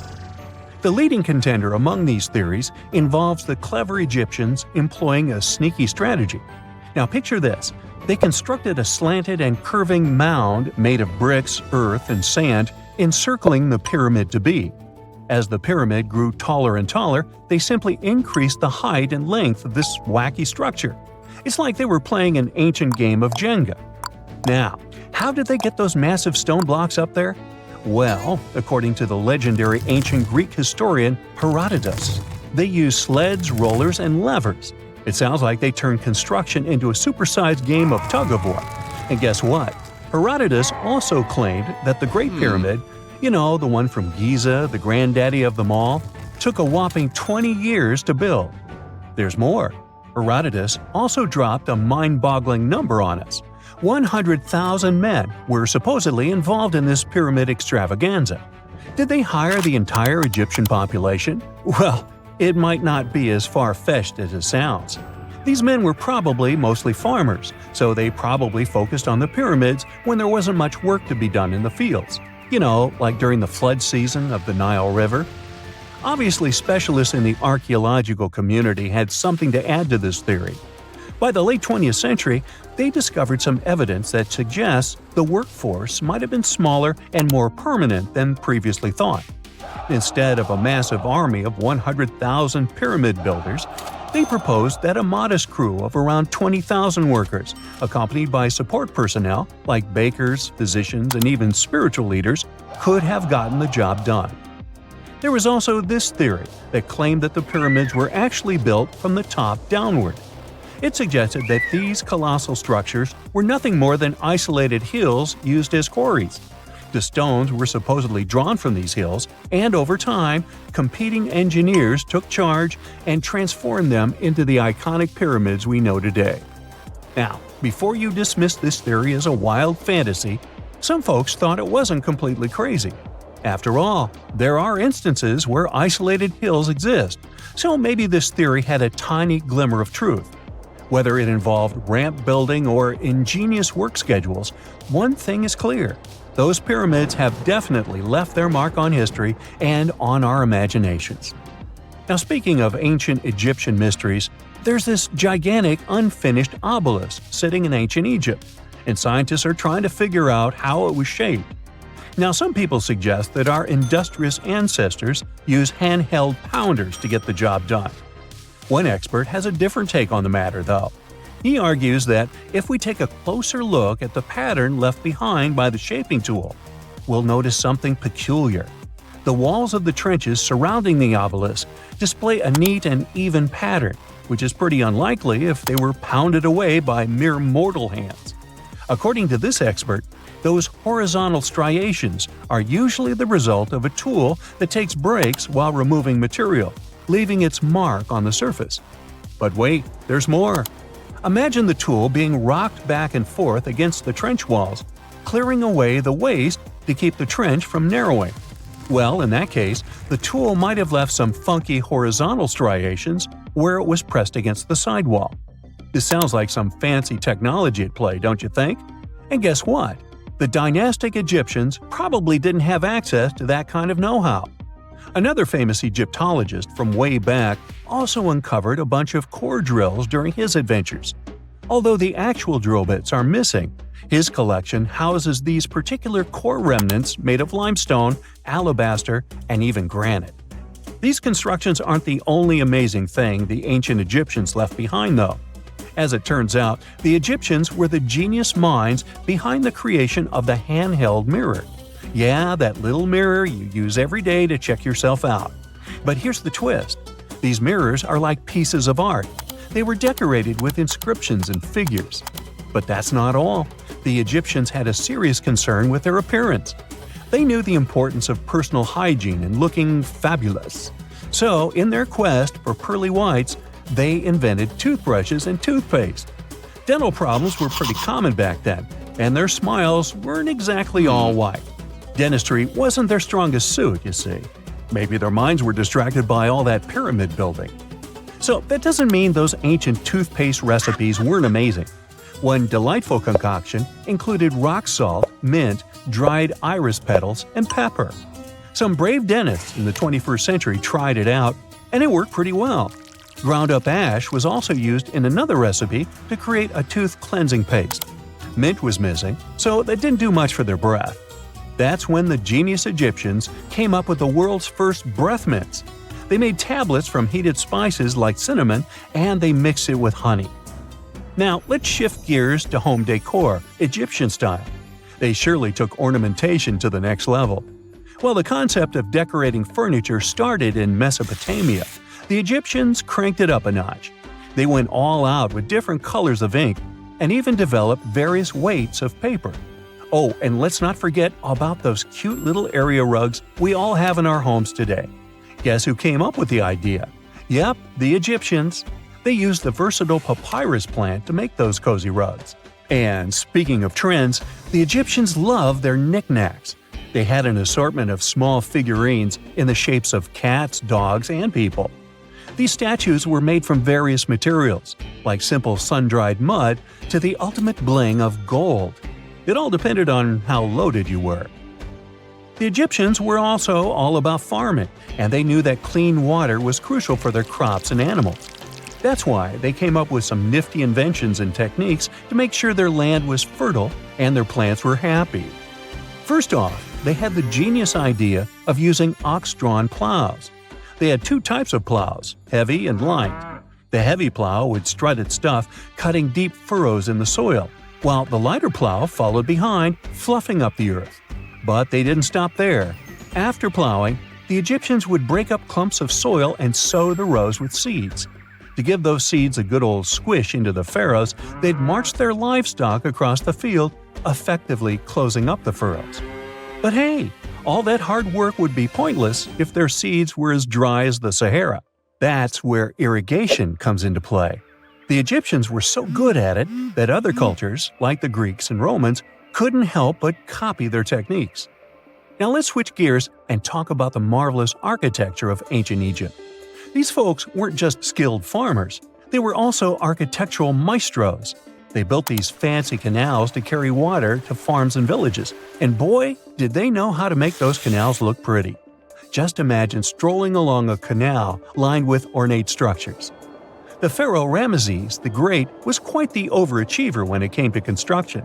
The leading contender among these theories involves the clever Egyptians employing a sneaky strategy. Now picture this. They constructed a slanted and curving mound made of bricks, earth, and sand encircling the pyramid to be. As the pyramid grew taller and taller, they simply increased the height and length of this wacky structure. It's like they were playing an ancient game of Jenga. Now, how did they get those massive stone blocks up there? Well, according to the legendary ancient Greek historian Herodotus, they used sleds, rollers, and levers. It sounds like they turned construction into a supersized game of tug-of-war. And guess what? Herodotus also claimed that the Great Pyramid, the one from Giza, the granddaddy of them all, took a whopping 20 years to build. There's more. Herodotus also dropped a mind-boggling number on us. 100,000 men were supposedly involved in this pyramid extravaganza. Did they hire the entire Egyptian population? Well, it might not be as far-fetched as it sounds. These men were probably mostly farmers, so they probably focused on the pyramids when there wasn't much work to be done in the fields. Like during the flood season of the Nile River. Obviously, specialists in the archaeological community had something to add to this theory. By the late 20th century, they discovered some evidence that suggests the workforce might have been smaller and more permanent than previously thought. Instead of a massive army of 100,000 pyramid builders, they proposed that a modest crew of around 20,000 workers, accompanied by support personnel like bakers, physicians, and even spiritual leaders, could have gotten the job done. There was also this theory that claimed that the pyramids were actually built from the top downward. It suggested that these colossal structures were nothing more than isolated hills used as quarries. The stones were supposedly drawn from these hills, and over time, competing engineers took charge and transformed them into the iconic pyramids we know today. Now, before you dismiss this theory as a wild fantasy, some folks thought it wasn't completely crazy. After all, there are instances where isolated hills exist, so maybe this theory had a tiny glimmer of truth. Whether it involved ramp building or ingenious work schedules, one thing is clear. Those pyramids have definitely left their mark on history and on our imaginations. Now, speaking of ancient Egyptian mysteries, there's this gigantic unfinished obelisk sitting in ancient Egypt, and scientists are trying to figure out how it was shaped. Now, some people suggest that our industrious ancestors used handheld pounders to get the job done. One expert has a different take on the matter, though. He argues that if we take a closer look at the pattern left behind by the shaping tool, we'll notice something peculiar. The walls of the trenches surrounding the obelisk display a neat and even pattern, which is pretty unlikely if they were pounded away by mere mortal hands. According to this expert, those horizontal striations are usually the result of a tool that takes breaks while removing material, leaving its mark on the surface. But wait, there's more. Imagine the tool being rocked back and forth against the trench walls, clearing away the waste to keep the trench from narrowing. Well, in that case, the tool might have left some funky horizontal striations where it was pressed against the sidewall. This sounds like some fancy technology at play, don't you think? And guess what? The dynastic Egyptians probably didn't have access to that kind of know-how. Another famous Egyptologist from way back also uncovered a bunch of core drills during his adventures. Although the actual drill bits are missing, his collection houses these particular core remnants made of limestone, alabaster, and even granite. These constructions aren't the only amazing thing the ancient Egyptians left behind, though. As it turns out, the Egyptians were the genius minds behind the creation of the handheld mirror. Yeah, that little mirror you use every day to check yourself out. But here's the twist. These mirrors are like pieces of art. They were decorated with inscriptions and figures. But that's not all. The Egyptians had a serious concern with their appearance. They knew the importance of personal hygiene and looking fabulous. So, in their quest for pearly whites, they invented toothbrushes and toothpaste. Dental problems were pretty common back then, and their smiles weren't exactly all white. Dentistry wasn't their strongest suit, you see. Maybe their minds were distracted by all that pyramid building. So that doesn't mean those ancient toothpaste recipes weren't amazing. One delightful concoction included rock salt, mint, dried iris petals, and pepper. Some brave dentists in the 21st century tried it out, and it worked pretty well. Ground-up ash was also used in another recipe to create a tooth cleansing paste. Mint was missing, so that didn't do much for their breath. That's when the genius Egyptians came up with the world's first breath mints. They made tablets from heated spices like cinnamon, and they mixed it with honey. Now, let's shift gears to home decor, Egyptian style. They surely took ornamentation to the next level. While the concept of decorating furniture started in Mesopotamia, the Egyptians cranked it up a notch. They went all out with different colors of ink and even developed various weights of paper. Oh, and let's not forget about those cute little area rugs we all have in our homes today. Guess who came up with the idea? Yep, the Egyptians. They used the versatile papyrus plant to make those cozy rugs. And speaking of trends, the Egyptians loved their knickknacks. They had an assortment of small figurines in the shapes of cats, dogs, and people. These statues were made from various materials, like simple sun-dried mud to the ultimate bling of gold. It all depended on how loaded you were. The Egyptians were also all about farming, and they knew that clean water was crucial for their crops and animals. That's why they came up with some nifty inventions and techniques to make sure their land was fertile and their plants were happy. First off, they had the genius idea of using ox-drawn plows. They had two types of plows, heavy and light. The heavy plow would strut its stuff, cutting deep furrows in the soil, while the lighter plow followed behind, fluffing up the earth. But they didn't stop there. After plowing, the Egyptians would break up clumps of soil and sow the rows with seeds. To give those seeds a good old squish into the furrows, they'd march their livestock across the field, effectively closing up the furrows. But hey, all that hard work would be pointless if their seeds were as dry as the Sahara. That's where irrigation comes into play. The Egyptians were so good at it that other cultures, like the Greeks and Romans, couldn't help but copy their techniques. Now let's switch gears and talk about the marvelous architecture of ancient Egypt. These folks weren't just skilled farmers, they were also architectural maestros. They built these fancy canals to carry water to farms and villages, and boy, did they know how to make those canals look pretty. Just imagine strolling along a canal lined with ornate structures. The pharaoh Ramesses the Great was quite the overachiever when it came to construction.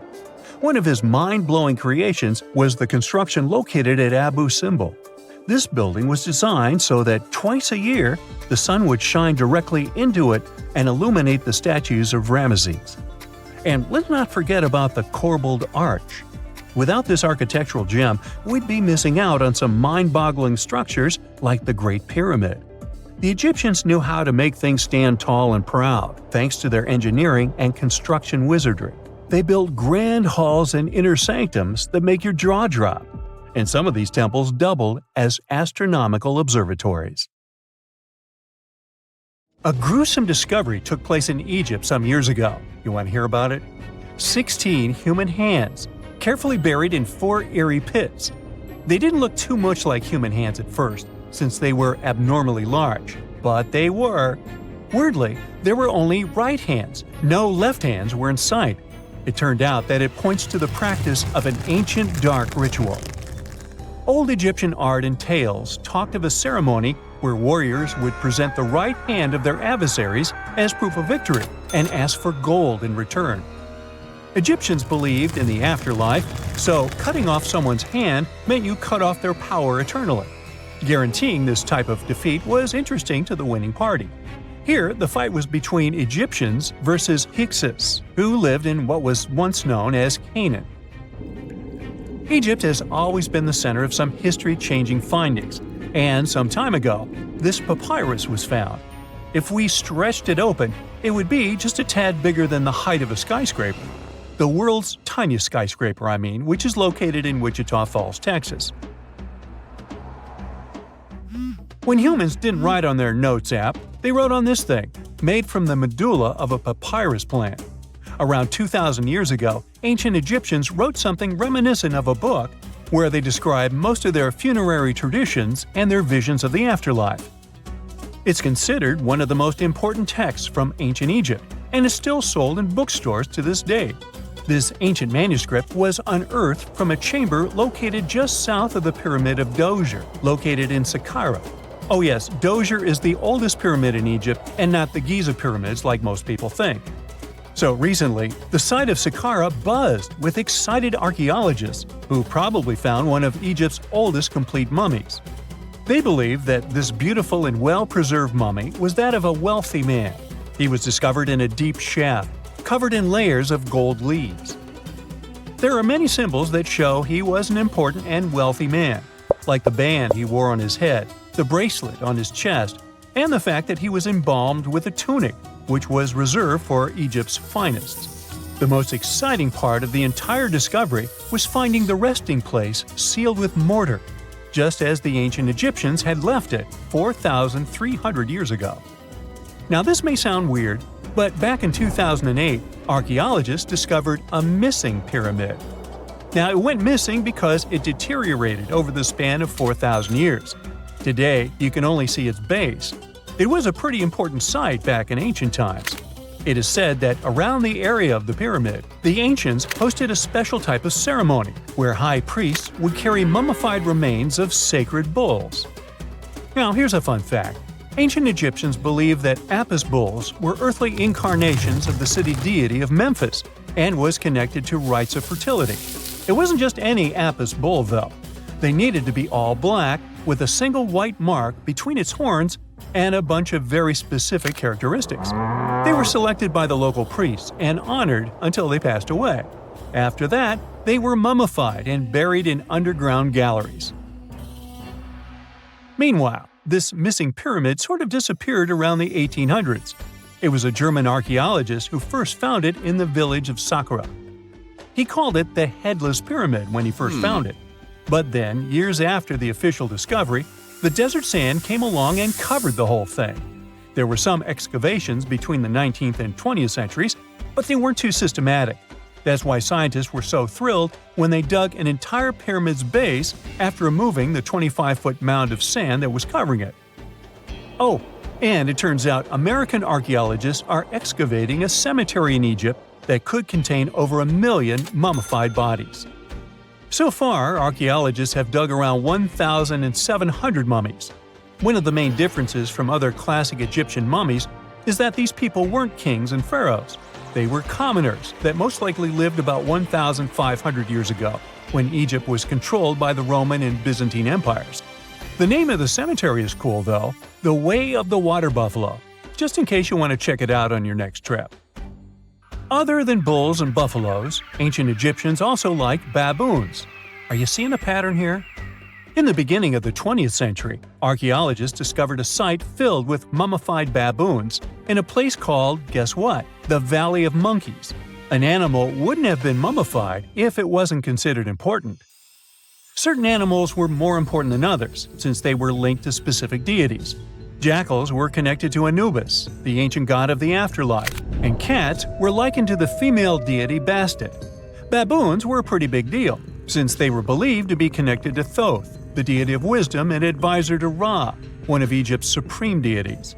One of his mind-blowing creations was the construction located at Abu Simbel. This building was designed so that twice a year, the sun would shine directly into it and illuminate the statues of Ramesses. And let's not forget about the corbelled arch. Without this architectural gem, we'd be missing out on some mind-boggling structures like the Great Pyramid. The Egyptians knew how to make things stand tall and proud, thanks to their engineering and construction wizardry. They built grand halls and inner sanctums that make your jaw drop. And some of these temples doubled as astronomical observatories. A gruesome discovery took place in Egypt some years ago. You want to hear about it? 16 human hands, carefully buried in 4 eerie pits. They didn't look too much like human hands at first, since they were abnormally large, but they were. Weirdly, there were only right hands. No left hands were in sight. It turned out that it points to the practice of an ancient dark ritual. Old Egyptian art and tales talked of a ceremony where warriors would present the right hand of their adversaries as proof of victory and ask for gold in return. Egyptians believed in the afterlife, so cutting off someone's hand meant you cut off their power eternally. Guaranteeing this type of defeat was interesting to the winning party. Here, the fight was between Egyptians versus Hyksos, who lived in what was once known as Canaan. Egypt has always been the center of some history-changing findings, and some time ago, this papyrus was found. If we stretched it open, it would be just a tad bigger than the height of a skyscraper. The world's tiniest skyscraper, which is located in Wichita Falls, Texas. When humans didn't write on their notes app, they wrote on this thing, made from the medulla of a papyrus plant. Around 2,000 years ago, ancient Egyptians wrote something reminiscent of a book where they describe most of their funerary traditions and their visions of the afterlife. It's considered one of the most important texts from ancient Egypt and is still sold in bookstores to this day. This ancient manuscript was unearthed from a chamber located just south of the Pyramid of Djoser, located in Saqqara. Oh yes, Djoser is the oldest pyramid in Egypt and not the Giza pyramids like most people think. So recently, the site of Saqqara buzzed with excited archaeologists who probably found one of Egypt's oldest complete mummies. They believe that this beautiful and well-preserved mummy was that of a wealthy man. He was discovered in a deep shaft, covered in layers of gold leaves. There are many symbols that show he was an important and wealthy man, like the band he wore on his head, the bracelet on his chest, and the fact that he was embalmed with a tunic, which was reserved for Egypt's finest. The most exciting part of the entire discovery was finding the resting place sealed with mortar, just as the ancient Egyptians had left it 4,300 years ago. Now this may sound weird, but back in 2008, archaeologists discovered a missing pyramid. Now it went missing because it deteriorated over the span of 4,000 years. Today, you can only see its base. It was a pretty important site back in ancient times. It is said that around the area of the pyramid, the ancients hosted a special type of ceremony where high priests would carry mummified remains of sacred bulls. Now here's a fun fact. Ancient Egyptians believed that Apis bulls were earthly incarnations of the city deity of Memphis and was connected to rites of fertility. It wasn't just any Apis bull though. They needed to be all black with a single white mark between its horns and a bunch of very specific characteristics. They were selected by the local priests and honored until they passed away. After that, they were mummified and buried in underground galleries. Meanwhile, this missing pyramid sort of disappeared around the 1800s. It was a German archaeologist who first found it in the village of Saqqara. He called it the Headless Pyramid when he first found it. But then, years after the official discovery, the desert sand came along and covered the whole thing. There were some excavations between the 19th and 20th centuries, but they weren't too systematic. That's why scientists were so thrilled when they dug an entire pyramid's base after removing the 25-foot mound of sand that was covering it. Oh, and it turns out American archaeologists are excavating a cemetery in Egypt that could contain over 1 million mummified bodies. So far, archaeologists have dug around 1,700 mummies. One of the main differences from other classic Egyptian mummies is that these people weren't kings and pharaohs. They were commoners that most likely lived about 1,500 years ago, when Egypt was controlled by the Roman and Byzantine empires. The name of the cemetery is cool though, the Way of the Water Buffalo, just in case you want to check it out on your next trip. Other than bulls and buffaloes, ancient Egyptians also liked baboons. Are you seeing the pattern here? In the beginning of the 20th century, archaeologists discovered a site filled with mummified baboons in a place called, guess what? The Valley of Monkeys. An animal wouldn't have been mummified if it wasn't considered important. Certain animals were more important than others, since they were linked to specific deities. Jackals were connected to Anubis, the ancient god of the afterlife, and cats were likened to the female deity Bastet. Baboons were a pretty big deal, since they were believed to be connected to Thoth, the deity of wisdom and advisor to Ra, one of Egypt's supreme deities.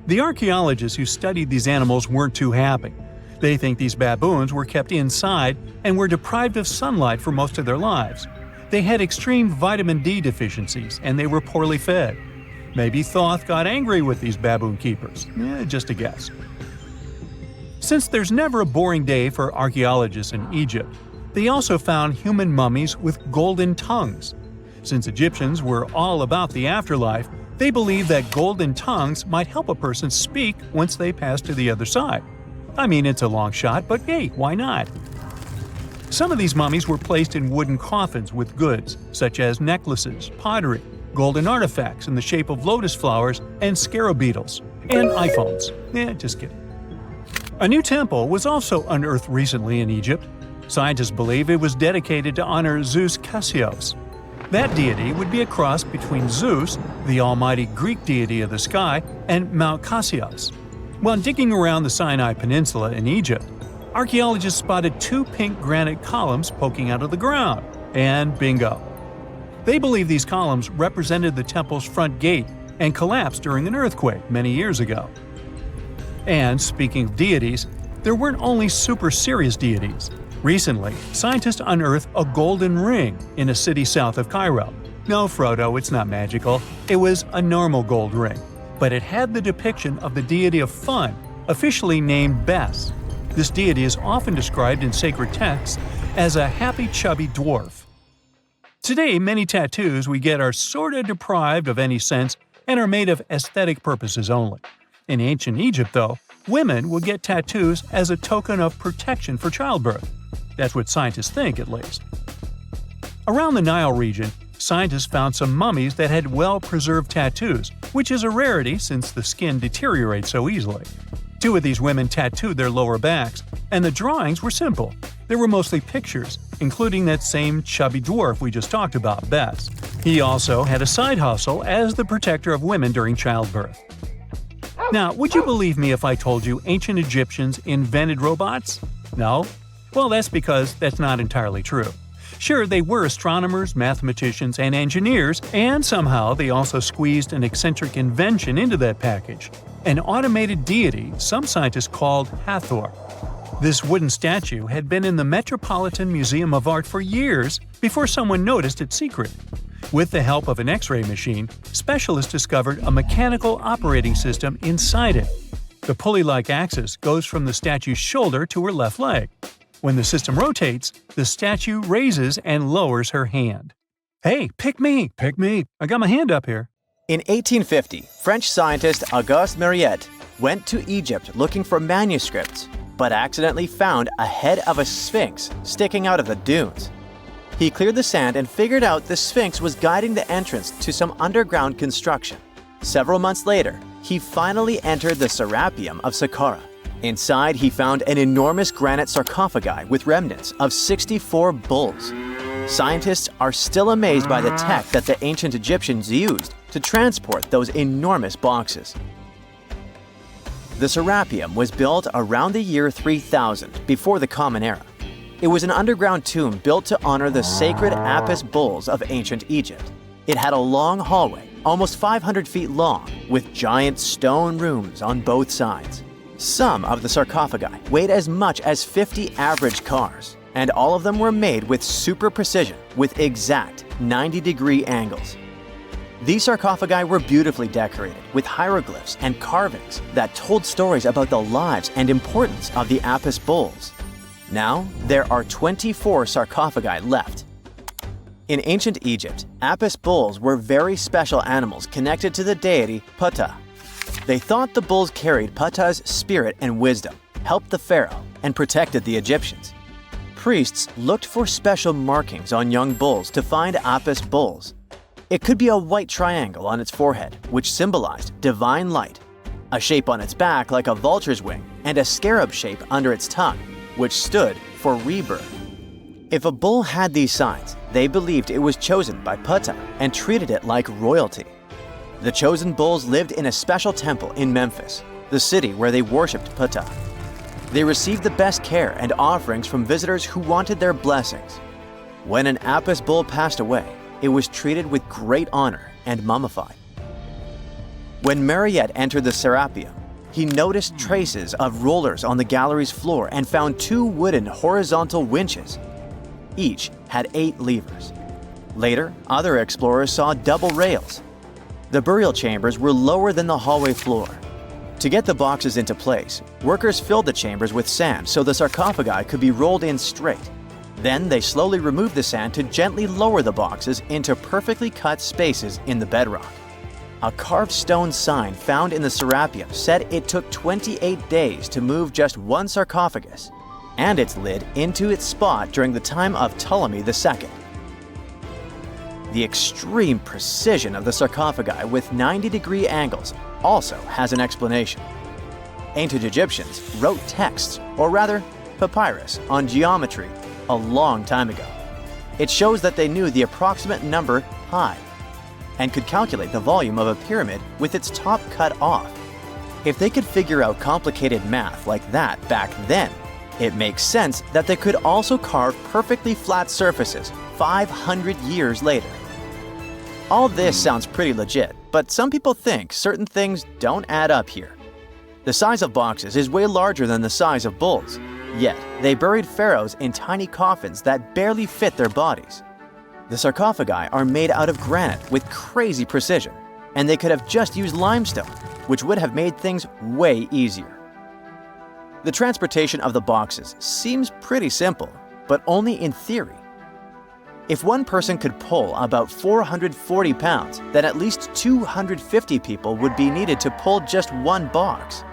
The archaeologists who studied these animals weren't too happy. They think these baboons were kept inside and were deprived of sunlight for most of their lives. They had extreme vitamin D deficiencies and they were poorly fed. Maybe Thoth got angry with these baboon keepers. Just a guess. Since there's never a boring day for archaeologists in Egypt, they also found human mummies with golden tongues. Since Egyptians were all about the afterlife, they believed that golden tongues might help a person speak once they pass to the other side. I mean, it's a long shot, but hey, why not? Some of these mummies were placed in wooden coffins with goods, such as necklaces, pottery, golden artifacts in the shape of lotus flowers and scarab beetles, and iPhones. Just kidding. A new temple was also unearthed recently in Egypt. Scientists believe it was dedicated to honor Zeus Cassios. That deity would be a cross between Zeus, the almighty Greek deity of the sky, and Mount Cassios. While digging around the Sinai Peninsula in Egypt, archaeologists spotted 2 pink granite columns poking out of the ground, and bingo. They believe these columns represented the temple's front gate and collapsed during an earthquake many years ago. And speaking of deities, there weren't only super serious deities. Recently, scientists unearthed a golden ring in a city south of Cairo. No, Frodo, it's not magical. It was a normal gold ring, but it had the depiction of the deity of fun, officially named Bes. This deity is often described in sacred texts as a happy, chubby dwarf. Today, many tattoos we get are sorta deprived of any sense and are made of aesthetic purposes only. In ancient Egypt, though, women would get tattoos as a token of protection for childbirth. That's what scientists think, at least. Around the Nile region, scientists found some mummies that had well-preserved tattoos, which is a rarity since the skin deteriorates so easily. 2 of these women tattooed their lower backs, and the drawings were simple. They were mostly pictures, including that same chubby dwarf we just talked about, Bes. He also had a side hustle as the protector of women during childbirth. Now, would you believe me if I told you ancient Egyptians invented robots? No? Well, that's because that's not entirely true. Sure, they were astronomers, mathematicians, and engineers, and somehow they also squeezed an eccentric invention into that package. An automated deity some scientists called Hathor. This wooden statue had been in the Metropolitan Museum of Art for years before someone noticed its secret. With the help of an X-ray machine, specialists discovered a mechanical operating system inside it. The pulley-like axis goes from the statue's shoulder to her left leg. When the system rotates, the statue raises and lowers her hand. Hey, pick me! Pick me! I got my hand up here. In 1850, French scientist Auguste Mariette went to Egypt looking for manuscripts, but accidentally found a head of a sphinx sticking out of the dunes. He cleared the sand and figured out the sphinx was guiding the entrance to some underground construction. Several months later, he finally entered the Serapeum of Saqqara. Inside, he found an enormous granite sarcophagi with remnants of 64 bulls. Scientists are still amazed by the tech that the ancient Egyptians used to transport those enormous boxes. The Serapeum was built around the year 3000 before the Common Era. It was an underground tomb built to honor the sacred Apis bulls of ancient Egypt. It had a long hallway, almost 500 feet long, with giant stone rooms on both sides. Some of the sarcophagi weighed as much as 50 average cars, and all of them were made with super precision, with exact 90-degree angles. These sarcophagi were beautifully decorated with hieroglyphs and carvings that told stories about the lives and importance of the Apis bulls. Now, there are 24 sarcophagi left. In ancient Egypt, Apis bulls were very special animals connected to the deity Ptah. They thought the bulls carried Ptah's spirit and wisdom, helped the pharaoh, and protected the Egyptians. Priests looked for special markings on young bulls to find Apis bulls. It could be a white triangle on its forehead, which symbolized divine light, a shape on its back like a vulture's wing, and a scarab shape under its tongue, which stood for rebirth. If a bull had these signs, they believed it was chosen by Ptah and treated it like royalty. The chosen bulls lived in a special temple in Memphis, the city where they worshipped Ptah. They received the best care and offerings from visitors who wanted their blessings. When an Apis bull passed away, it was treated with great honor and mummified. When Mariette entered the Serapeum, he noticed traces of rollers on the gallery's floor and found 2 wooden horizontal winches. Each had 8 levers. Later, other explorers saw double rails. The burial chambers were lower than the hallway floor. To get the boxes into place, workers filled the chambers with sand so the sarcophagi could be rolled in straight. Then they slowly removed the sand to gently lower the boxes into perfectly cut spaces in the bedrock. A carved stone sign found in the Serapeum said it took 28 days to move just one sarcophagus and its lid into its spot during the time of Ptolemy II. The extreme precision of the sarcophagi with 90-degree angles also has an explanation. Ancient Egyptians wrote texts, or rather, papyrus, on geometry a long time ago. It shows that they knew the approximate number pi and could calculate the volume of a pyramid with its top cut off. If they could figure out complicated math like that back then, it makes sense that they could also carve perfectly flat surfaces 500 years later. All this sounds pretty legit, but some people think certain things don't add up here. The size of boxes is way larger than the size of bulls, yet they buried pharaohs in tiny coffins that barely fit their bodies. The sarcophagi are made out of granite with crazy precision, and they could have just used limestone, which would have made things way easier. The transportation of the boxes seems pretty simple, but only in theory. If one person could pull about 440 pounds, then at least 250 people would be needed to pull just one box.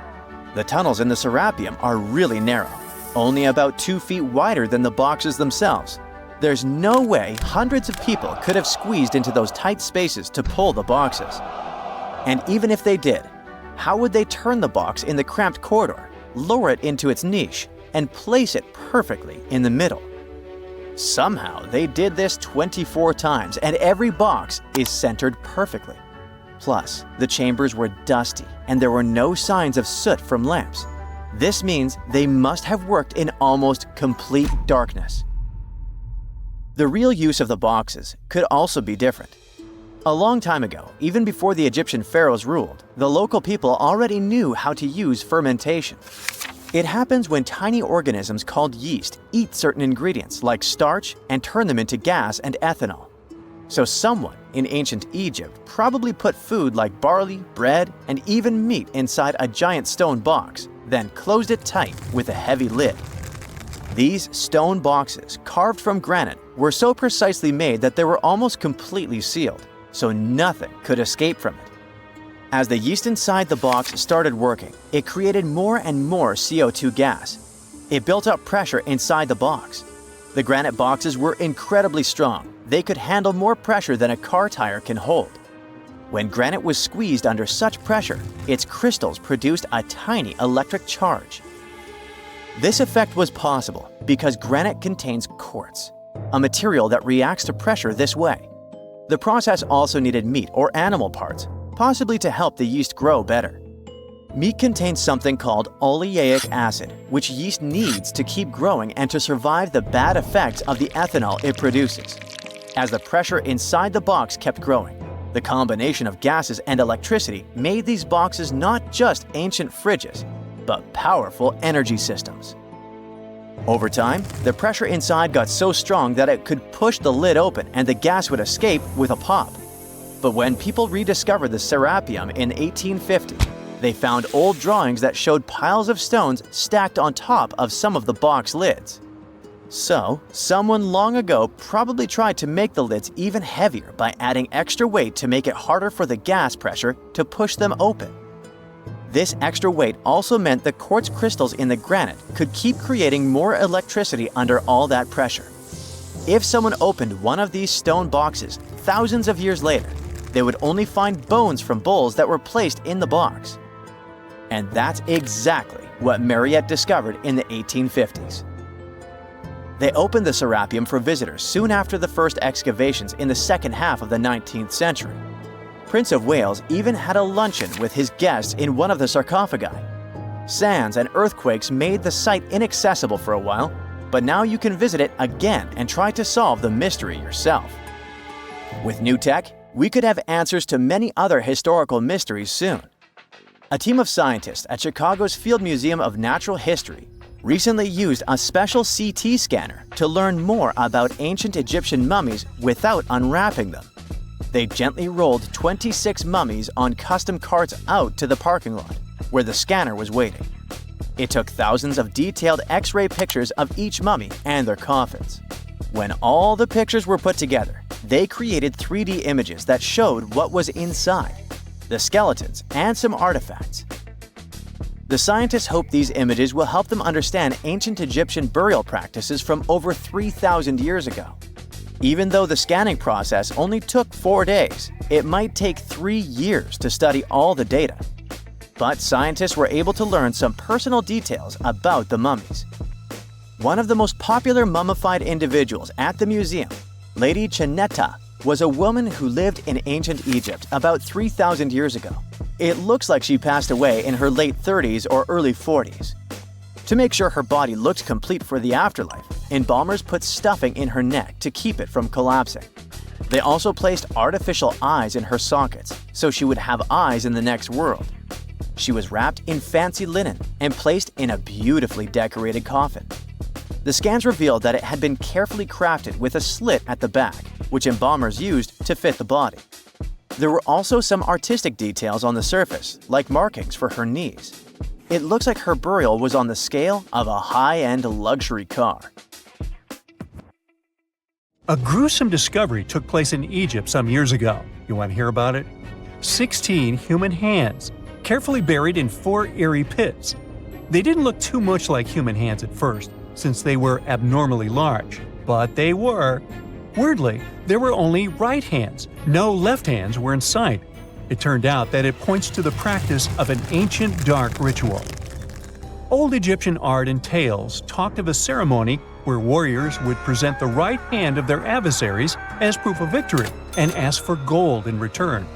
The tunnels in the Serapeum are really narrow, only about 2 feet wider than the boxes themselves. There's no way hundreds of people could have squeezed into those tight spaces to pull the boxes. And even if they did, how would they turn the box in the cramped corridor, lower it into its niche, and place it perfectly in the middle? Somehow, they did this 24 times, and every box is centered perfectly. Plus, the chambers were dusty, and there were no signs of soot from lamps. This means they must have worked in almost complete darkness. The real use of the boxes could also be different. A long time ago, even before the Egyptian pharaohs ruled, the local people already knew how to use fermentation. It happens when tiny organisms called yeast eat certain ingredients like starch and turn them into gas and ethanol. So someone in ancient Egypt probably put food like barley, bread, and even meat inside a giant stone box, then closed it tight with a heavy lid. These stone boxes, carved from granite, were so precisely made that they were almost completely sealed, so nothing could escape from it. As the yeast inside the box started working, it created more and more CO2 gas. It built up pressure inside the box. The granite boxes were incredibly strong. They could handle more pressure than a car tire can hold. When granite was squeezed under such pressure, its crystals produced a tiny electric charge. This effect was possible because granite contains quartz, a material that reacts to pressure this way. The process also needed meat or animal parts, possibly to help the yeast grow better. Meat contains something called oleic acid, which yeast needs to keep growing and to survive the bad effects of the ethanol it produces. As the pressure inside the box kept growing, the combination of gases and electricity made these boxes not just ancient fridges, but powerful energy systems. Over time, the pressure inside got so strong that it could push the lid open and the gas would escape with a pop. But when people rediscovered the Serapeum in 1850, they found old drawings that showed piles of stones stacked on top of some of the box lids. So, someone long ago probably tried to make the lids even heavier by adding extra weight to make it harder for the gas pressure to push them open. This extra weight also meant the quartz crystals in the granite could keep creating more electricity under all that pressure. If someone opened one of these stone boxes thousands of years later, they would only find bones from bulls that were placed in the box. And that's exactly what Mariette discovered in the 1850s. They opened the Serapeum for visitors soon after the first excavations in the second half of the 19th century. Prince of Wales even had a luncheon with his guests in one of the sarcophagi. Sands and earthquakes made the site inaccessible for a while, but now you can visit it again and try to solve the mystery yourself. With new tech, we could have answers to many other historical mysteries soon. A team of scientists at Chicago's Field Museum of Natural History recently used a special CT scanner to learn more about ancient Egyptian mummies without unwrapping them. They gently rolled 26 mummies on custom carts out to the parking lot, where the scanner was waiting. It took thousands of detailed X-ray pictures of each mummy and their coffins. When all the pictures were put together, they created 3D images that showed what was inside, the skeletons, and some artifacts. The scientists hope these images will help them understand ancient Egyptian burial practices from over 3,000 years ago. Even though the scanning process only took 4 days, it might take 3 years to study all the data. But scientists were able to learn some personal details about the mummies. One of the most popular mummified individuals at the museum, Lady Chineta, was a woman who lived in ancient Egypt about 3,000 years ago. It looks like she passed away in her late 30s or early 40s. To make sure her body looked complete for the afterlife, embalmers put stuffing in her neck to keep it from collapsing. They also placed artificial eyes in her sockets, so she would have eyes in the next world. She was wrapped in fancy linen and placed in a beautifully decorated coffin. The scans revealed that it had been carefully crafted with a slit at the back, which embalmers used to fit the body. There were also some artistic details on the surface, like markings for her knees. It looks like her burial was on the scale of a high-end luxury car. A gruesome discovery took place in Egypt some years ago. You want to hear about it? 16 human hands, carefully buried in 4 eerie pits. They didn't look too much like human hands at first, since they were abnormally large, but they were. Weirdly, there were only right hands. No left hands were in sight. It turned out that it points to the practice of an ancient dark ritual. Old Egyptian art and tales talked of a ceremony where warriors would present the right hand of their adversaries as proof of victory and ask for gold in return.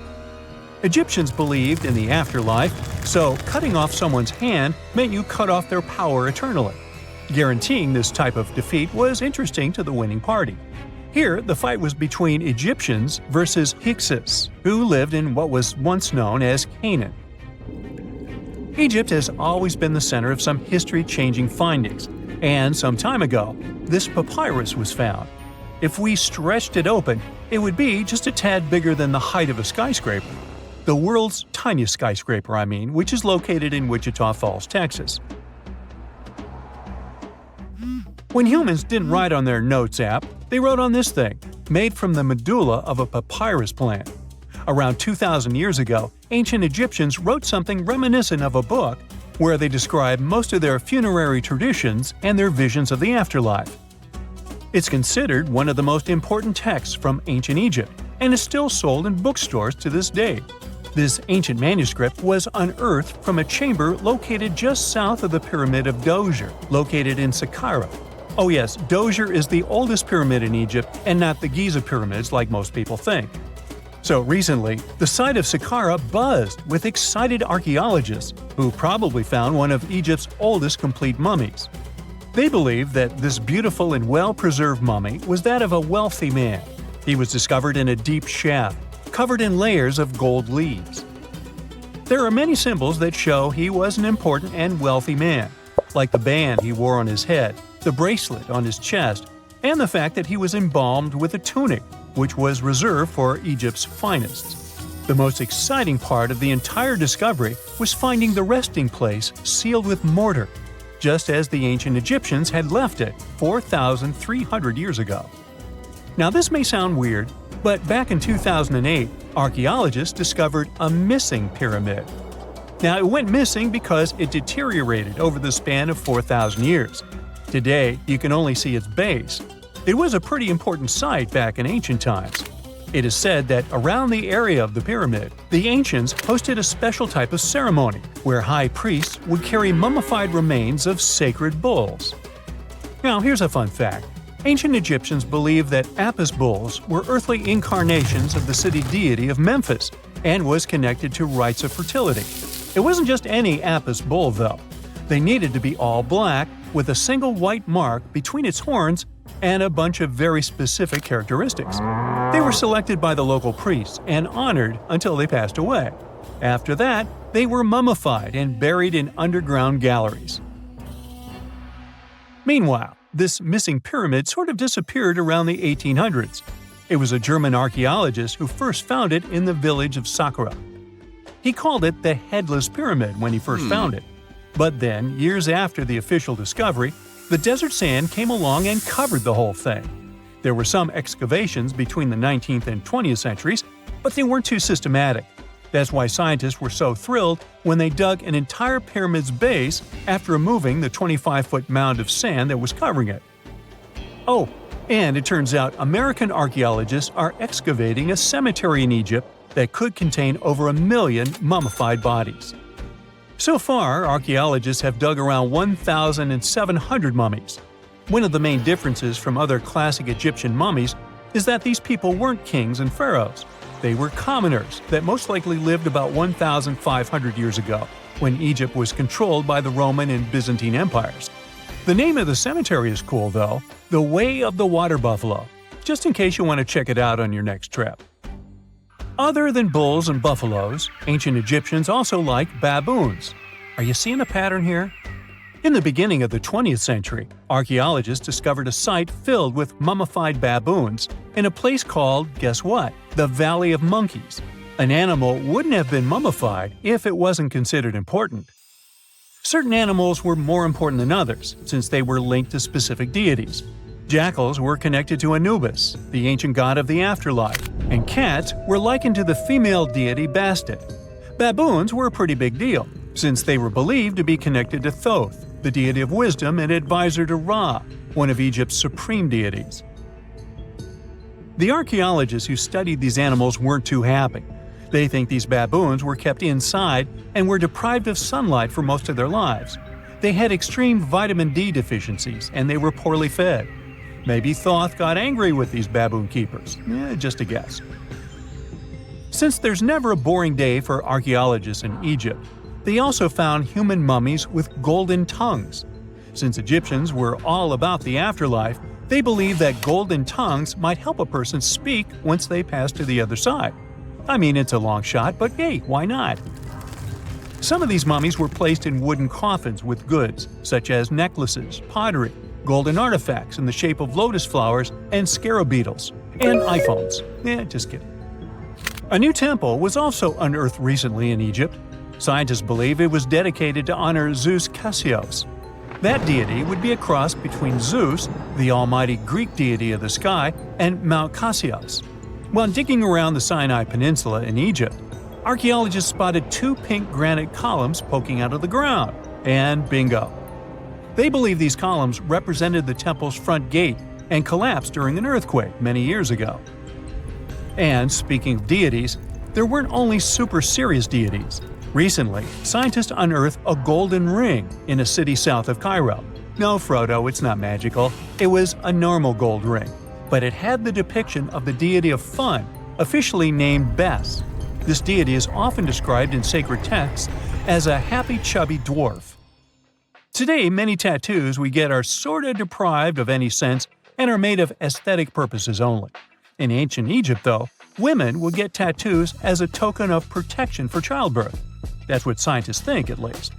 Egyptians believed in the afterlife, so cutting off someone's hand meant you cut off their power eternally. Guaranteeing this type of defeat was interesting to the winning party. Here, the fight was between Egyptians versus Hyksos, who lived in what was once known as Canaan. Egypt has always been the center of some history-changing findings, and some time ago, this papyrus was found. If we stretched it open, it would be just a tad bigger than the height of a skyscraper. The world's tiniest skyscraper, which is located in Wichita Falls, Texas. When humans didn't write on their notes app, they wrote on this thing, made from the medulla of a papyrus plant. Around 2,000 years ago, ancient Egyptians wrote something reminiscent of a book where they describe most of their funerary traditions and their visions of the afterlife. It's considered one of the most important texts from ancient Egypt and is still sold in bookstores to this day. This ancient manuscript was unearthed from a chamber located just south of the Pyramid of Djoser, located in Saqqara. Oh yes, Djoser is the oldest pyramid in Egypt and not the Giza pyramids like most people think. So recently, the site of Saqqara buzzed with excited archaeologists who probably found one of Egypt's oldest complete mummies. They believe that this beautiful and well-preserved mummy was that of a wealthy man. He was discovered in a deep shaft, covered in layers of gold leaves. There are many symbols that show he was an important and wealthy man, like the band he wore on his head, the bracelet on his chest, and the fact that he was embalmed with a tunic, which was reserved for Egypt's finest. The most exciting part of the entire discovery was finding the resting place sealed with mortar, just as the ancient Egyptians had left it 4,300 years ago. Now this may sound weird, but back in 2008, archaeologists discovered a missing pyramid. Now it went missing because it deteriorated over the span of 4,000 years. Today, you can only see its base. It was a pretty important site back in ancient times. It is said that around the area of the pyramid, the ancients hosted a special type of ceremony where high priests would carry mummified remains of sacred bulls. Now here's a fun fact. Ancient Egyptians believed that Apis bulls were earthly incarnations of the city deity of Memphis and was connected to rites of fertility. It wasn't just any Apis bull, though. They needed to be all black, with a single white mark between its horns and a bunch of very specific characteristics. They were selected by the local priests and honored until they passed away. After that, they were mummified and buried in underground galleries. Meanwhile, this missing pyramid sort of disappeared around the 1800s. It was a German archaeologist who first found it in the village of Saqqara. He called it the Headless Pyramid when he first found it. But then, years after the official discovery, the desert sand came along and covered the whole thing. There were some excavations between the 19th and 20th centuries, but they weren't too systematic. That's why scientists were so thrilled when they dug an entire pyramid's base after removing the 25-foot mound of sand that was covering it. Oh, and it turns out American archaeologists are excavating a cemetery in Egypt that could contain over 1 million mummified bodies. So far, archaeologists have dug around 1,700 mummies. One of the main differences from other classic Egyptian mummies is that these people weren't kings and pharaohs. They were commoners that most likely lived about 1,500 years ago, when Egypt was controlled by the Roman and Byzantine empires. The name of the cemetery is cool, though, the Way of the Water Buffalo, just in case you want to check it out on your next trip. Other than bulls and buffaloes, ancient Egyptians also liked baboons. Are you seeing a pattern here? In the beginning of the 20th century, archaeologists discovered a site filled with mummified baboons in a place called, guess what? The Valley of Monkeys. An animal wouldn't have been mummified if it wasn't considered important. Certain animals were more important than others, since they were linked to specific deities. Jackals were connected to Anubis, the ancient god of the afterlife, and cats were likened to the female deity Bastet. Baboons were a pretty big deal, since they were believed to be connected to Thoth, the deity of wisdom and advisor to Ra, one of Egypt's supreme deities. The archaeologists who studied these animals weren't too happy. They think these baboons were kept inside and were deprived of sunlight for most of their lives. They had extreme vitamin D deficiencies and they were poorly fed. Maybe Thoth got angry with these baboon keepers. Just a guess. Since there's never a boring day for archaeologists in Egypt, they also found human mummies with golden tongues. Since Egyptians were all about the afterlife, they believed that golden tongues might help a person speak once they pass to the other side. I mean, it's a long shot, but hey, why not? Some of these mummies were placed in wooden coffins with goods, such as necklaces, pottery, golden artifacts in the shape of lotus flowers and scarab beetles, and iPhones. Just kidding. A new temple was also unearthed recently in Egypt. Scientists believe it was dedicated to honor Zeus Cassios. That deity would be a cross between Zeus, the almighty Greek deity of the sky, and Mount Cassios. While digging around the Sinai Peninsula in Egypt, archaeologists spotted 2 pink granite columns poking out of the ground, and bingo. They believe these columns represented the temple's front gate and collapsed during an earthquake many years ago. And speaking of deities, there weren't only super serious deities. Recently, scientists unearthed a golden ring in a city south of Cairo. No, Frodo, it's not magical. It was a normal gold ring, but it had the depiction of the deity of fun, officially named Bes. This deity is often described in sacred texts as a happy chubby dwarf. Today, many tattoos we get are sorta deprived of any sense and are made of aesthetic purposes only. In ancient Egypt, though, women would get tattoos as a token of protection for childbirth. That's what scientists think, at least.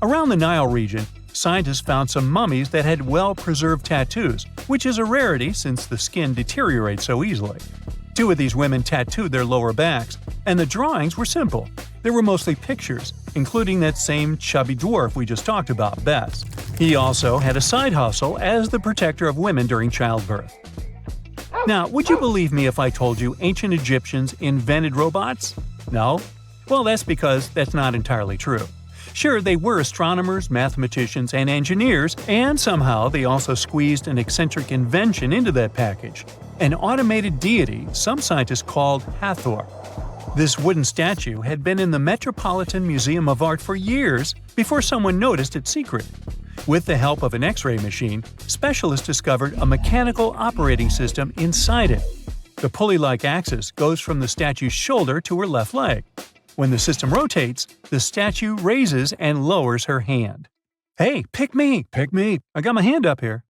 Around the Nile region, scientists found some mummies that had well-preserved tattoos, which is a rarity since the skin deteriorates so easily. 2 of these women tattooed their lower backs, and the drawings were simple. They were mostly pictures, including that same chubby dwarf we just talked about, Bes. He also had a side hustle as the protector of women during childbirth. Now, would you believe me if I told you ancient Egyptians invented robots? No? Well, that's because that's not entirely true. Sure, they were astronomers, mathematicians, and engineers, and somehow they also squeezed an eccentric invention into that package. An automated deity some scientists called Hathor. This wooden statue had been in the Metropolitan Museum of Art for years before someone noticed its secret. With the help of an X-ray machine, specialists discovered a mechanical operating system inside it. The pulley-like axis goes from the statue's shoulder to her left leg. When the system rotates, the statue raises and lowers her hand. "Hey, pick me! Pick me! I got my hand up here."